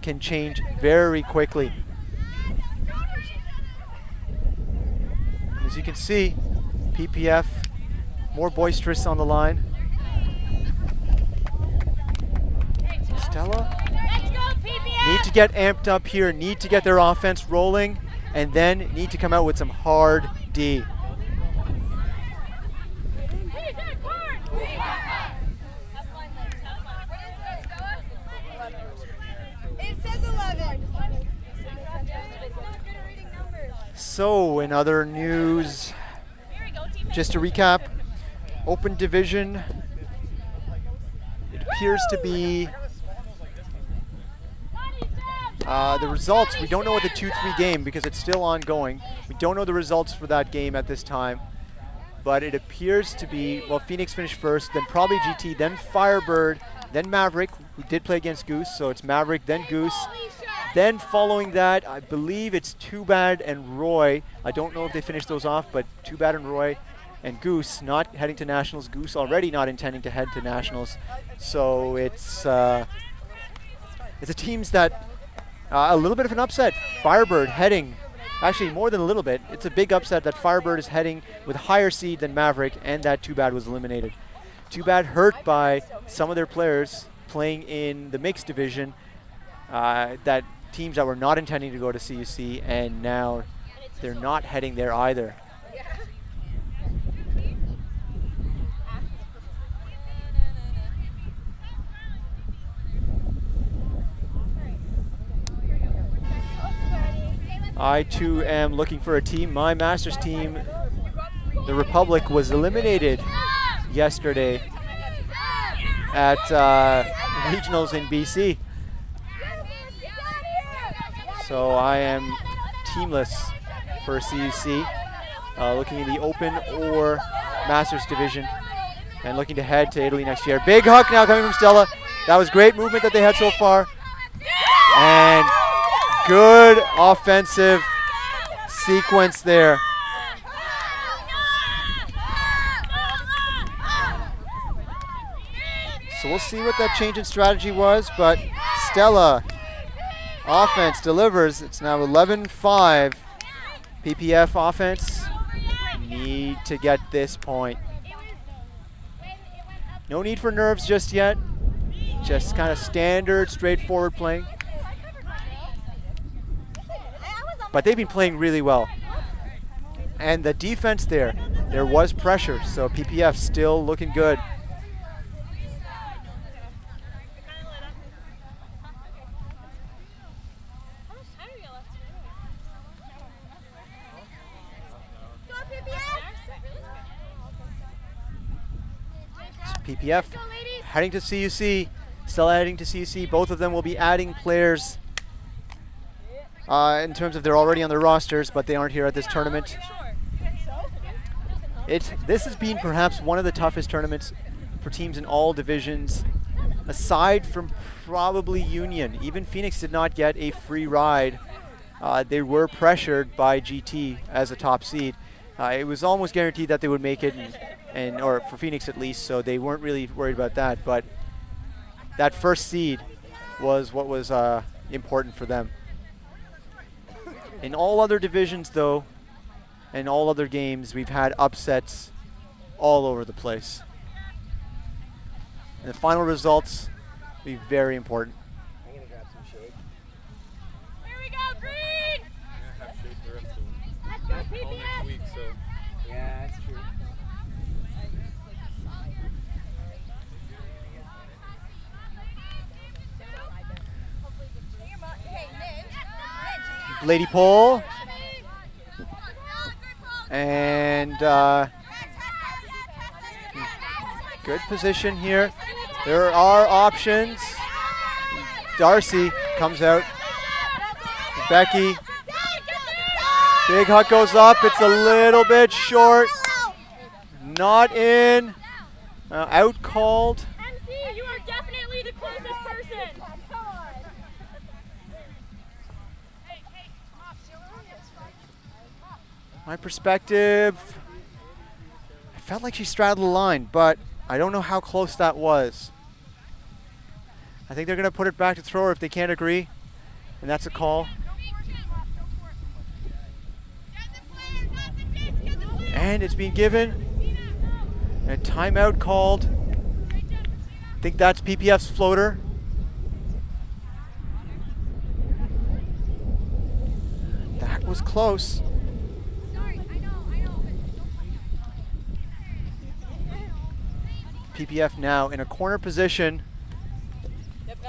Speaker 1: can change very quickly. As you can see, PPF more boisterous on the line. Stella need to get amped up here, need to get their offense rolling, and then need to come out with some hard D. So, in other news, just to recap, Open Division, it appears to be the results. We don't know what the 2-3 game, because it's still ongoing. We don't know the results for that game at this time, but it appears to be, well, Phoenix finished first, then probably GT, then Firebird, then Maverick, who did play against Goose, so it's Maverick, then Goose. Then following that, I believe it's Too Bad and Roy. I don't know if they finished those off, but Too Bad and Roy and Goose not heading to Nationals. Goose already not intending to head to Nationals. So it's the teams that, a little bit of an upset. Firebird heading, actually more than a little bit. It's a big upset that Firebird is heading with higher seed than Maverick, and that Too Bad was eliminated. Too Bad hurt by some of their players playing in the mixed division. That teams that were not intending to go to CUC, and now they're not heading there either. I too am looking for a team. My Masters team, the Republic, was eliminated yesterday at regionals in BC. So I am teamless for CUC, looking in the Open or Masters division, and looking to head to Italy next year. Big hook now coming from Stella. That was great movement that they had so far. And good offensive sequence there. So we'll see what that change in strategy was, but Stella offense delivers. It's now 11-5. PPF offense need to get this point. No need for nerves just yet. Just kind of standard, straightforward playing. But they've been playing really well. And the defense there was pressure, so PPF still looking good. PPF heading to CUC, Stella heading to CUC. Both of them will be adding players in terms of they're already on their rosters, but they aren't here at this tournament. This has been perhaps one of the toughest tournaments for teams in all divisions, aside from probably Union. Even Phoenix did not get a free ride. They were pressured by GT as a top seed. It was almost guaranteed that they would make it, or for Phoenix at least, so they weren't really worried about that. But that first seed was what was important for them. In all other divisions, though, and all other games, we've had upsets all over the place. And the final results will be very important.
Speaker 4: I'm gonna grab some shade.
Speaker 2: Here we go, green!
Speaker 5: I'm gonna have shade the rest of them.
Speaker 2: Let's go,
Speaker 5: All next
Speaker 2: PPF!
Speaker 5: week, so
Speaker 4: Yeah, that's true.
Speaker 1: Lady pole. And good position here. There are options. Darcy comes out. Becky. Big huck goes up. It's a little bit short. Not in. Out called.
Speaker 2: MC, you are definitely the closest person.
Speaker 1: My perspective, I felt like she straddled the line, but I don't know how close that was. I think they're going to put it back to thrower if they can't agree, and that's a call. And it's being given. And a timeout called. I think that's PPF's floater. That was close. PPF now in a corner position.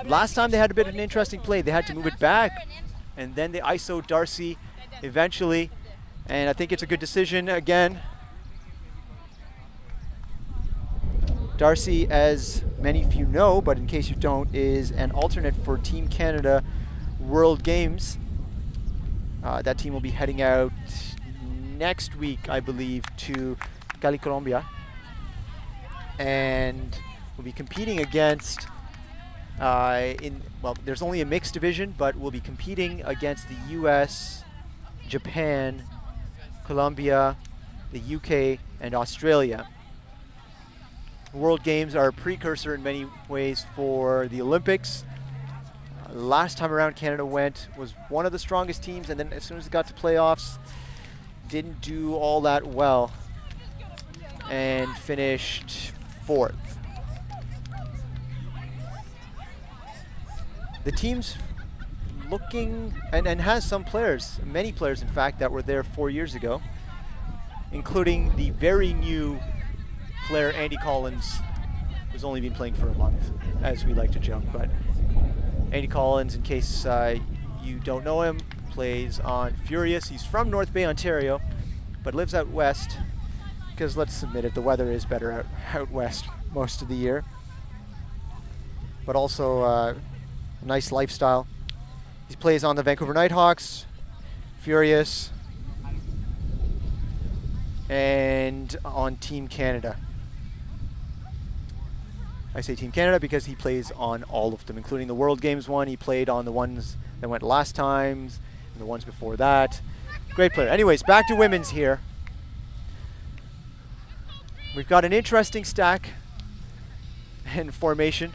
Speaker 1: Last time they had a bit of an interesting play. They had to move it back, and then they ISO Darcy eventually. And I think it's a good decision again. Darcy, as many of you know, but in case you don't, is an alternate for Team Canada World Games. That team will be heading out next week, I believe, to Cali, Colombia. And we'll be competing against, there's only a mixed division, but we'll be competing against the US, Japan, Colombia, the UK, and Australia. World Games are a precursor in many ways for the Olympics. Last time around Canada was one of the strongest teams, and then as soon as it got to playoffs, didn't do all that well and finished 4th. The team's looking, and has some players, many players in fact, that were there 4 years ago, including the very new player Andy Collins, who's only been playing for a month, as we like to joke. But Andy Collins, in case you don't know him, plays on Furious. He's from North Bay, Ontario, but lives out west, because let's admit it, the weather is better out west most of the year. But also a nice lifestyle. He plays on the Vancouver Nighthawks, Furious, and on Team Canada. I say Team Canada because he plays on all of them, including the World Games one. He played on the ones that went last times and the ones before that. Great player. Anyways, back to women's here. We've got an interesting stack and formation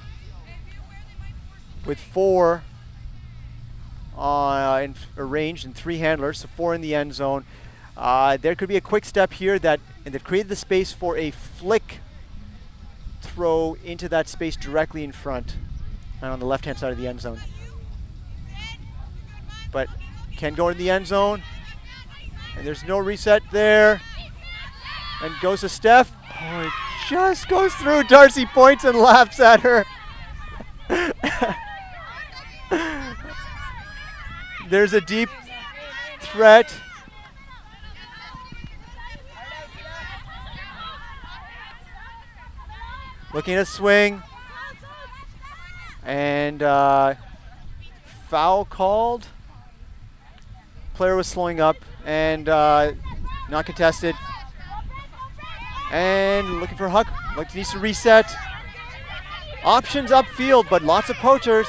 Speaker 1: with 4 arranged and 3 handlers, so 4 in the end zone. There could be a quick step here and they've created the space for a flick throw into that space directly in front and on the left-hand side of the end zone. But can go in the end zone, and there's no reset there. And goes to Steph. Oh, it just goes through. Darcy points and laughs at her. There's a deep threat. Looking at swing. And foul called. Player was slowing up and not contested. And looking for Huck. Needs to reset. Options upfield, but lots of poachers.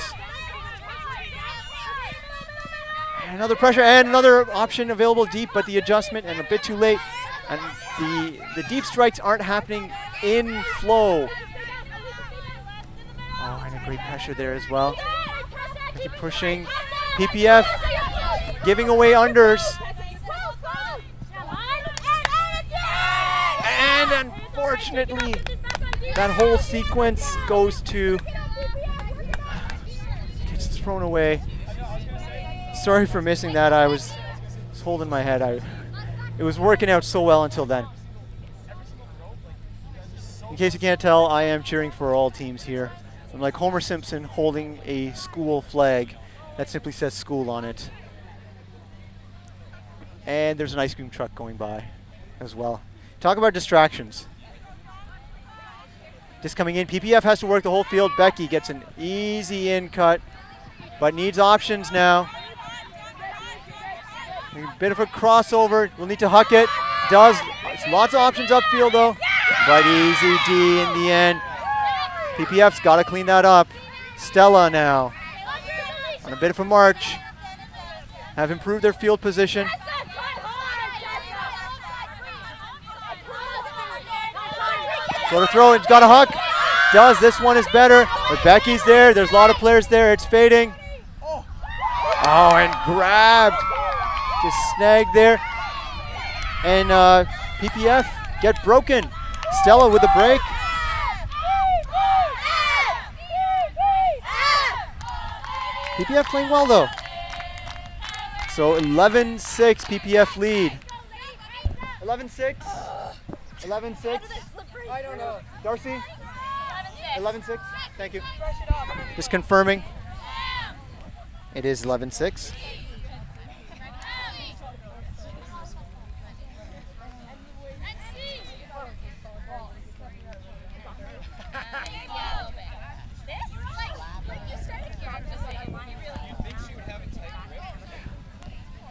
Speaker 1: Another pressure and another option available deep, but the adjustment and a bit too late. And the deep strikes aren't happening in flow. Oh, and a great pressure there as well. Keep pushing. PPF giving away unders. And unfortunately, that whole sequence goes to, gets thrown away. Sorry for missing that. I was holding my head. It was working out so well until then. In case you can't tell, I am cheering for all teams here. I'm like Homer Simpson holding a school flag that simply says school on it. And there's an ice cream truck going by as well. Talk about distractions. Just coming in, PPF has to work the whole field. Becky gets an easy in cut, but needs options now. A bit of a crossover. We'll need to huck it. Does. Lots of options upfield though, but easy D in the end. PPF's got to clean that up. Stella now on a bit of a march. Have improved their field position. Go to throw, it's got a huck. Does. This one is better, but Becky's there. There's a lot of players there. It's fading. Oh, and grabbed. Just snagged there. And PPF get broken. Stella with a break. PPF playing well though. So 11-6 PPF lead. 11-6. 11-6.
Speaker 3: I don't know.
Speaker 1: Darcy? 11-6. Thank you. Just confirming. It is 11-6.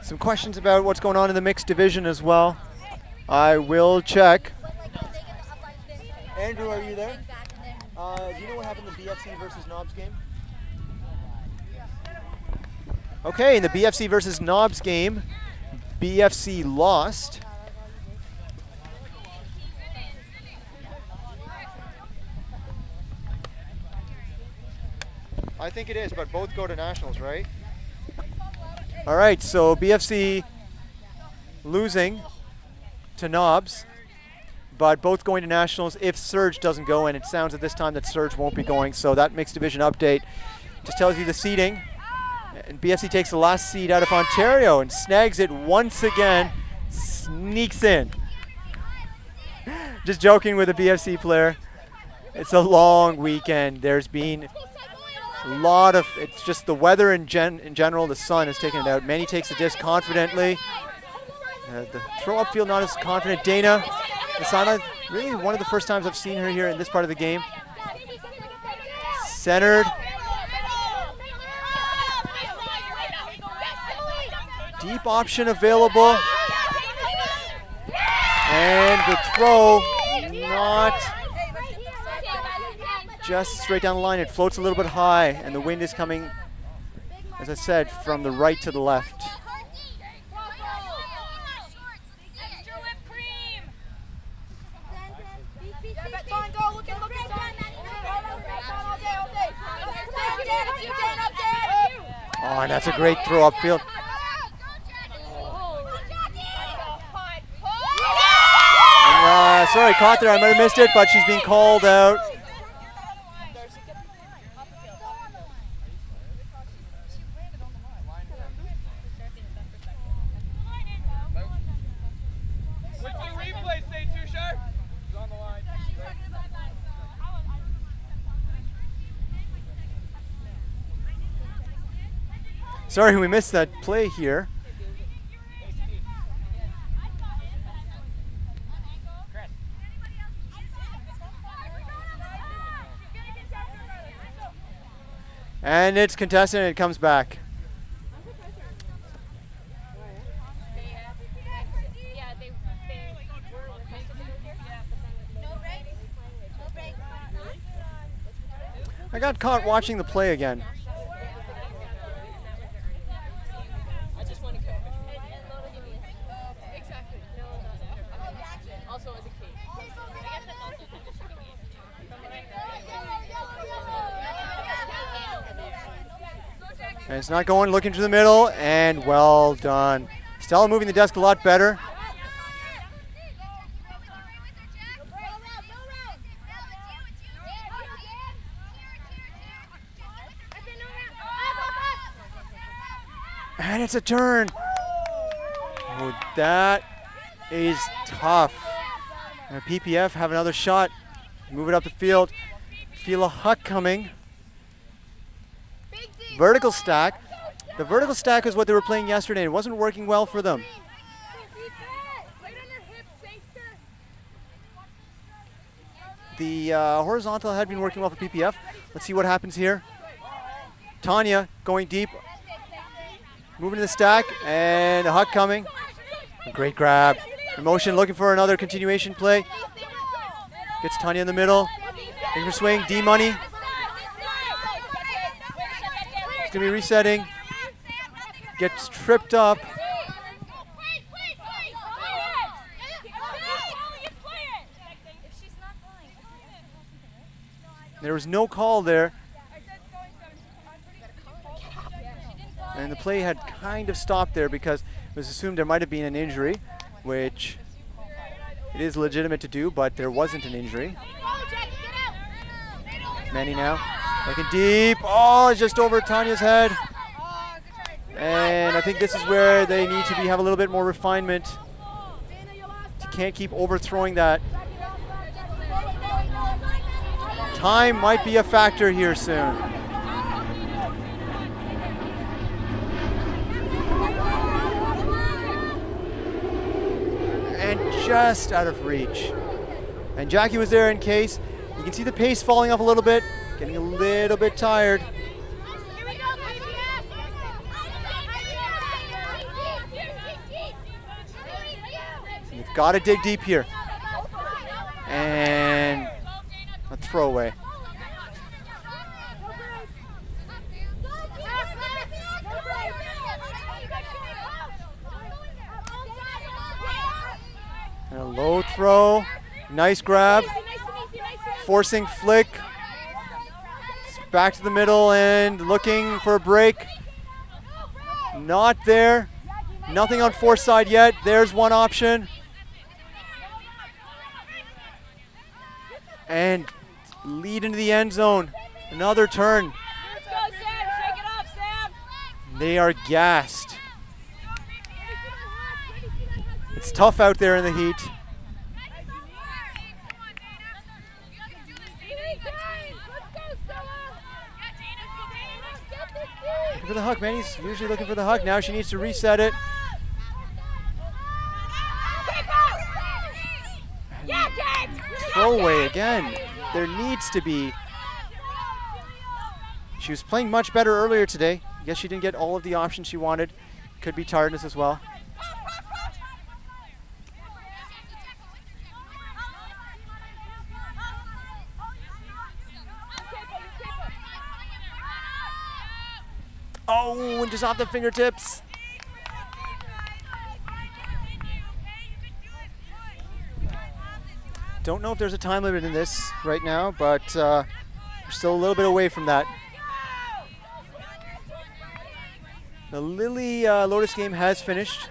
Speaker 1: Some questions about what's going on in the mixed division as well. I will check. Andrew, are you there? Do you know what happened in the BFC versus Knobs game? Okay, in the BFC versus Knobs game, BFC lost. I think it is, but both go to nationals, right? All right, so BFC losing to Knobs, but both going to nationals if Surge doesn't go, and it sounds at this time that Surge won't be going, so that mixed division update just tells you the seeding. And BFC takes the last seed out of Ontario and snags it once again, sneaks in. Just joking with a BFC player. It's a long weekend. There's been a lot of, it's just the weather in general, the sun has taken it out. Manny takes the disc confidently. The throw upfield not as confident. Dana Asana, really one of the first times I've seen her here in this part of the game. Centered. Deep option available. And the throw not just straight down the line. It floats a little bit high, and the wind is coming, as I said, from the right to the left. Oh, and that's a great throw upfield. And, sorry, caught there. I might have missed it, but she's being called out. Sorry, we missed that play here. And it's contested and it comes back. I got caught watching the play again. And it's not going, looking to the middle, and well done. Stella moving the desk a lot better. And it's a turn. Oh, that is tough. And PPF have another shot. Move it up the field. Feel a huck coming. Vertical stack. The vertical stack is what they were playing yesterday. It wasn't working well for them. The horizontal had been working well for PPF. Let's see what happens here. Tanya going deep. Moving to the stack, and a huck coming. A great grab. Emotion looking for another continuation play. Gets Tanya in the middle. Looking for swing. D-money. It's going to be resetting. Gets tripped up. There was no call there. And the play had kind of stopped there because it was assumed there might have been an injury, which it is legitimate to do, but there wasn't an injury. Manny now, looking deep. Oh, it's just over Tanya's head. And I think this is where they need to have a little bit more refinement. You can't keep overthrowing that. Time might be a factor here soon. And just out of reach. And Jackie was there in case. You can see the pace falling off a little bit, getting a little bit tired. You've got to dig deep here. And a throwaway. And a low throw. Nice grab. Forcing flick. Back to the middle and looking for a break. Not there. Nothing on force side yet. There's one option. And lead into the end zone. Another turn.
Speaker 2: Let's go, Sam. Shake it off, Sam.
Speaker 1: They are gassed. It's tough out there in the heat. Looking for the huck, man. He's usually looking for the huck. Now she needs to reset it. Throwaway again. There needs to be. She was playing much better earlier today. I guess she didn't get all of the options she wanted. Could be tiredness as well. Oh, and just off the fingertips. Don't know if there's a time limit in this right now, but we're still a little bit away from that. The Lily Lotus game has finished.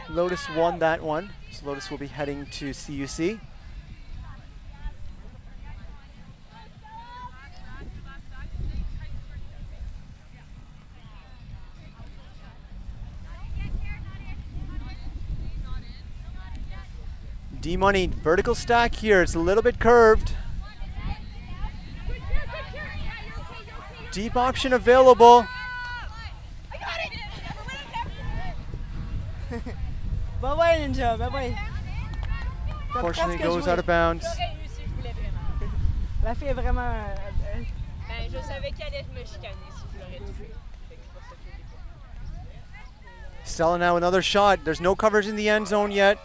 Speaker 1: Lotus won that one, so Lotus will be heading to CUC. D-money vertical stack here. It's a little bit curved. Deep option available.
Speaker 3: Bye-bye, Ninja. Bye-bye.
Speaker 1: Fortunately, goes out of bounds.
Speaker 3: La fille est vraiment...
Speaker 2: Ben, je savais qu'elle allait me chicaner si je l'aurais touché. Fait que c'est pour ça que je l'ai pas.
Speaker 1: Stella now another shot. There's no coverage in the end zone yet.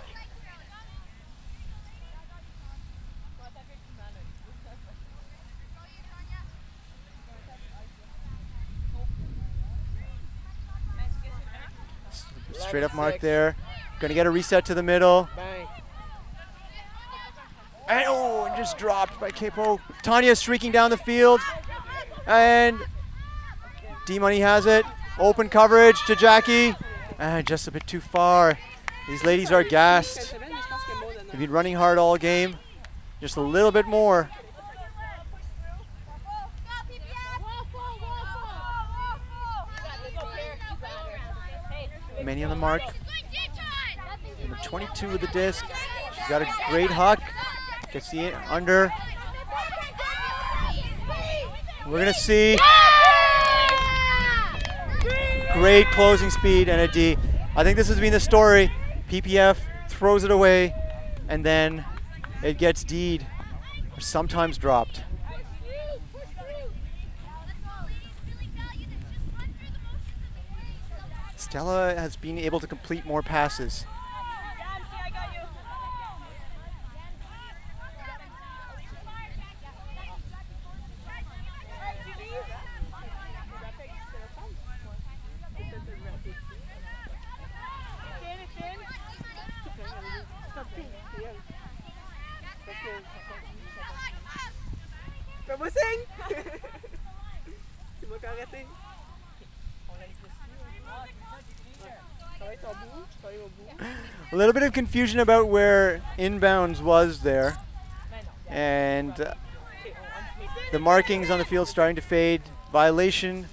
Speaker 1: Straight up mark there. Going to get a reset to the middle.
Speaker 4: Bang.
Speaker 1: And oh, and just dropped by Capo. Tanya streaking down the field. And D-Money has it. Open coverage to Jackie. And just a bit too far. These ladies are gassed. They've been running hard all game. Just a little bit more. Manny on the mark. Number 22 with the disc. She's got a great huck. Gets the under. We're going to see great closing speed and a D. I think this has been the story. PPF throws it away, and then it gets D'd, or sometimes dropped. Stella has been able to complete more passes. A little bit of confusion about where inbounds was there, and the markings on the field starting to fade. Violation.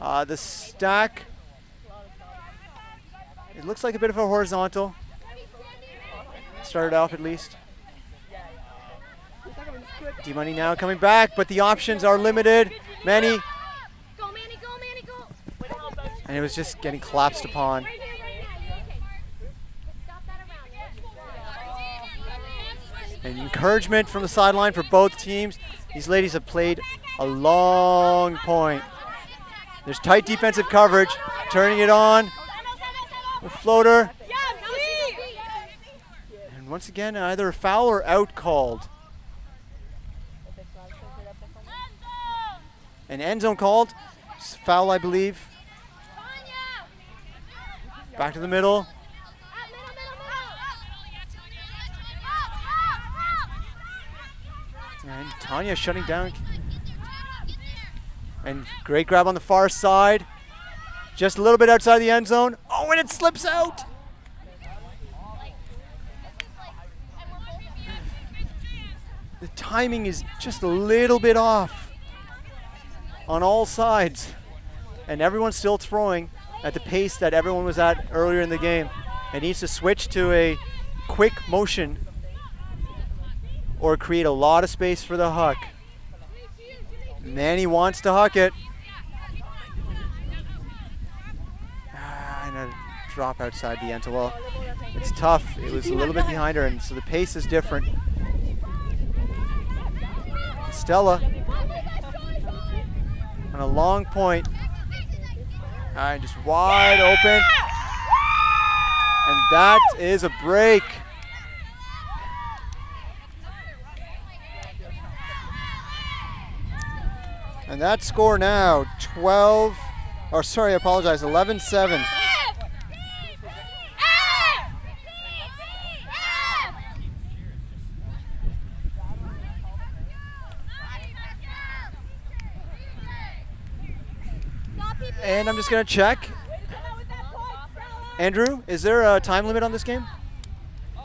Speaker 1: The stack, it looks like a bit of a horizontal. Started off at least. D-Money now coming back, but the options are limited. Manny. And it was just getting collapsed upon. And encouragement from the sideline for both teams. These ladies have played a long point. There's tight defensive coverage. Turning it on. The floater. And once again, either a foul or out called. An end zone called. Foul, I believe. Back to the middle. And Tanya shutting down. And great grab on the far side. Just a little bit outside the end zone. Oh, and it slips out. The timing is just a little bit off on all sides. And everyone's still throwing at the pace that everyone was at earlier in the game. It needs to switch to a quick motion or create a lot of space for the huck. Manny wants to huck it. And a drop outside the end. Well, it's tough. It was a little bit behind her, and so the pace is different. Stella on a long point. And just wide open. And that is a break. And that score now 11-7. And I'm just going to check. Andrew, is there a time limit on this game?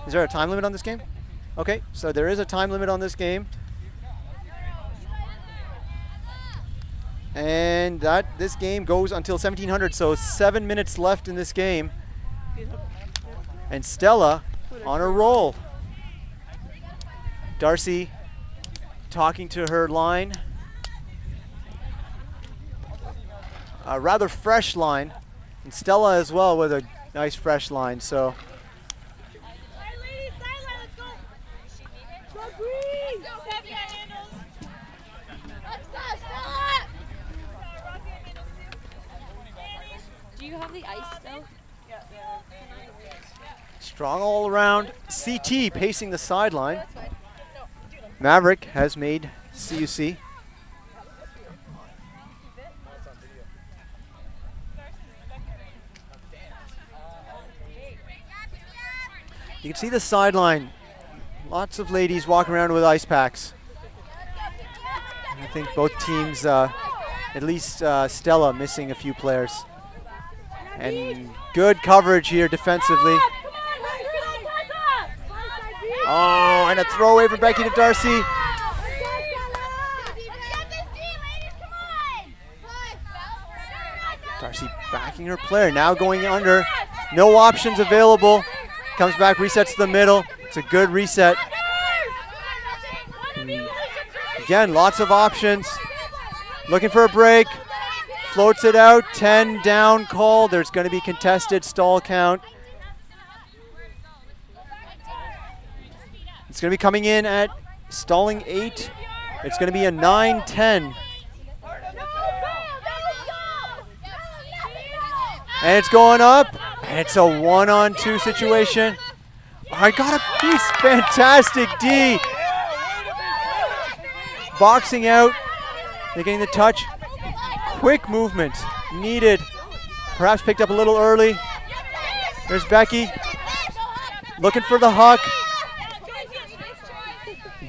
Speaker 1: Is there a time limit on this game? Okay, so there is a time limit on this game. And this game goes until 1700, so 7 minutes left in this game. And Stella on a roll. Darcy talking to her line. A rather fresh line. And Stella as well with a nice fresh line. So
Speaker 2: do you have the ice still?
Speaker 1: strong all around. CT pacing the sideline. Maverick has made CUC. You can see the sideline. Lots of ladies walking around with ice packs. I think both teams, at least Stella, missing a few players. And good coverage here defensively. Oh, and a throwaway from Becky to Darcy. Darcy backing her player, now going under. No options available. Comes back, resets to the middle. It's a good reset. Again, lots of options. Looking for a break. Floats it out. 10 down call. There's going to be contested stall count. It's going to be coming in at stalling 8. It's going to be a 9-10. And it's going up. And it's a 1-on-2 situation. I got a piece. Fantastic D. Boxing out. They're getting the touch. Quick movement needed. Perhaps picked up a little early. There's Becky. Looking for the huck.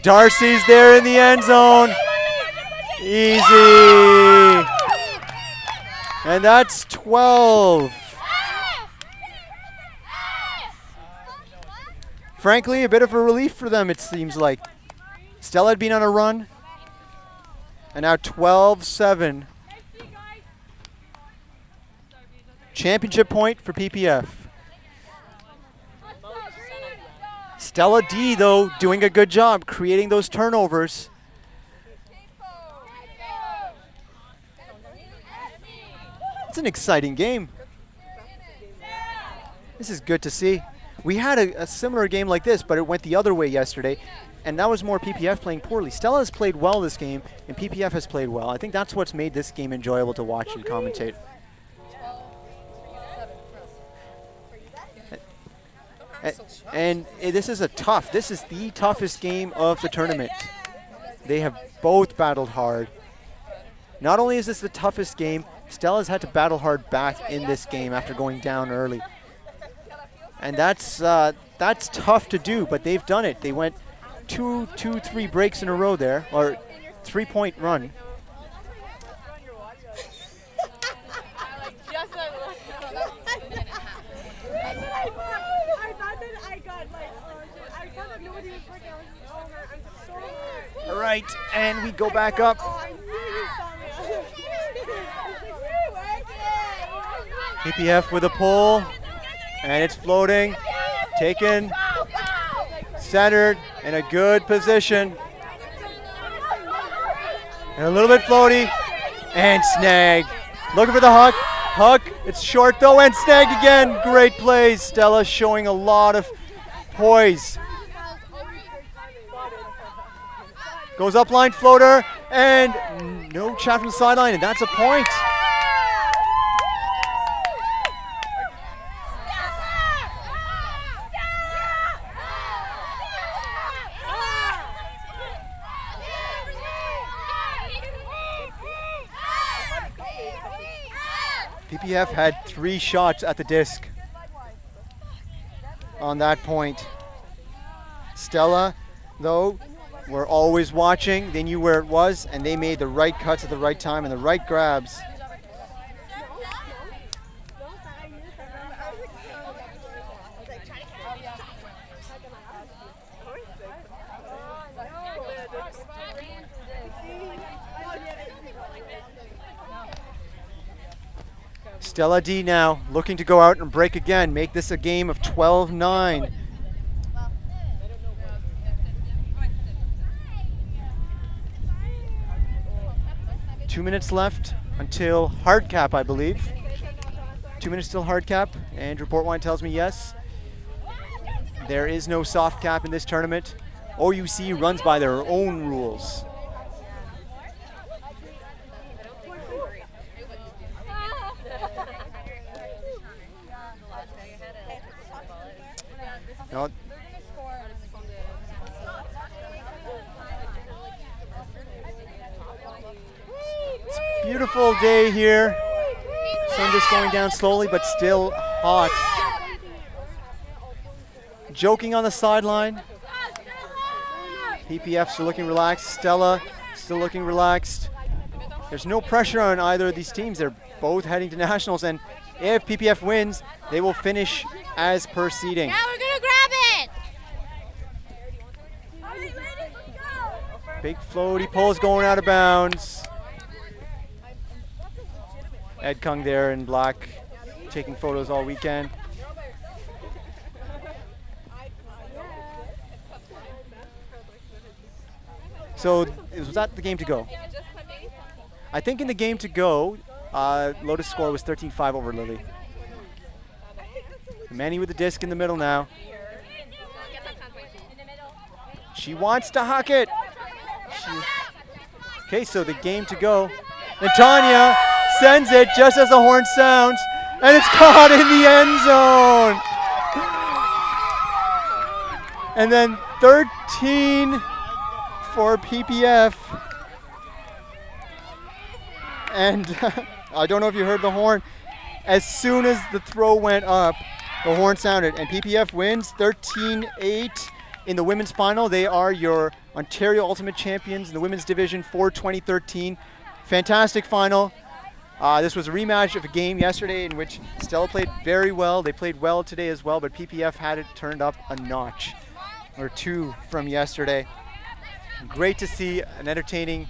Speaker 1: Darcy's there in the end zone. Easy. And that's 12. Frankly, a bit of a relief for them, it seems like. Stella had been on a run. And now 12-7. Championship point for PPF. Stella D, though, doing a good job creating those turnovers. It's an exciting game. This is good to see. We had a similar game like this, but it went the other way yesterday, and that was more PPF playing poorly. Stella has played well this game, and PPF has played well. I think that's what's made this game enjoyable to watch and commentate. And this is the toughest game of the tournament. They have both battled hard. Not only is this the toughest game, Stella's had to battle hard back in this game after going down early. And that's tough to do, but they've done it. They went 3 breaks in a row there, or 3-point run. All right, and we go back up. PPF with a pull, and it's floating, taken, centered, in a good position. And a little bit floaty, and snag. Looking for the huck. Huck, it's short though, and snag again. Great plays. Stella showing a lot of poise. Goes up line floater, and no chat from the sideline, and that's a point. PPF had 3 shots at the disc on that point. Stella, though, were always watching. They knew where it was, and they made the right cuts at the right time and the right grabs. Stella D now looking to go out and break again, make this a game of 12-9. Two minutes left until hard cap, I believe. 2 minutes till hard cap, and report line tells me yes. There is no soft cap in this tournament. OUC runs by their own rules. No. It's a beautiful day here. Sun just going down slowly, but still hot. joking on the sideline. PPF still looking relaxed. Stella still looking relaxed. There's no pressure on either of these teams. They're both heading to nationals, and if PPF wins, they will finish as per seeding.
Speaker 2: Yeah, we're gonna grab it.
Speaker 1: Big floaty pulls going out of bounds. Ed Kung there in black, taking photos all weekend. So was that the game to go? I think in the game to go, Lotus' score was 13-5 over Lily. Manny with the disc in the middle now. She wants to huck it. Okay, so the game to go. And Tanya sends it just as the horn sounds, and it's caught in the end zone. And then 13 for PPF. And I don't know if you heard the horn. As soon as the throw went up, the horn sounded, and PPF wins 13-8 in the women's final. They are your Ontario Ultimate Champions in the women's division for 2013. Fantastic final. This was a rematch of a game yesterday in which Stella played very well. They played well today as well, but PPF had it turned up a notch or two from yesterday. Great to see an entertaining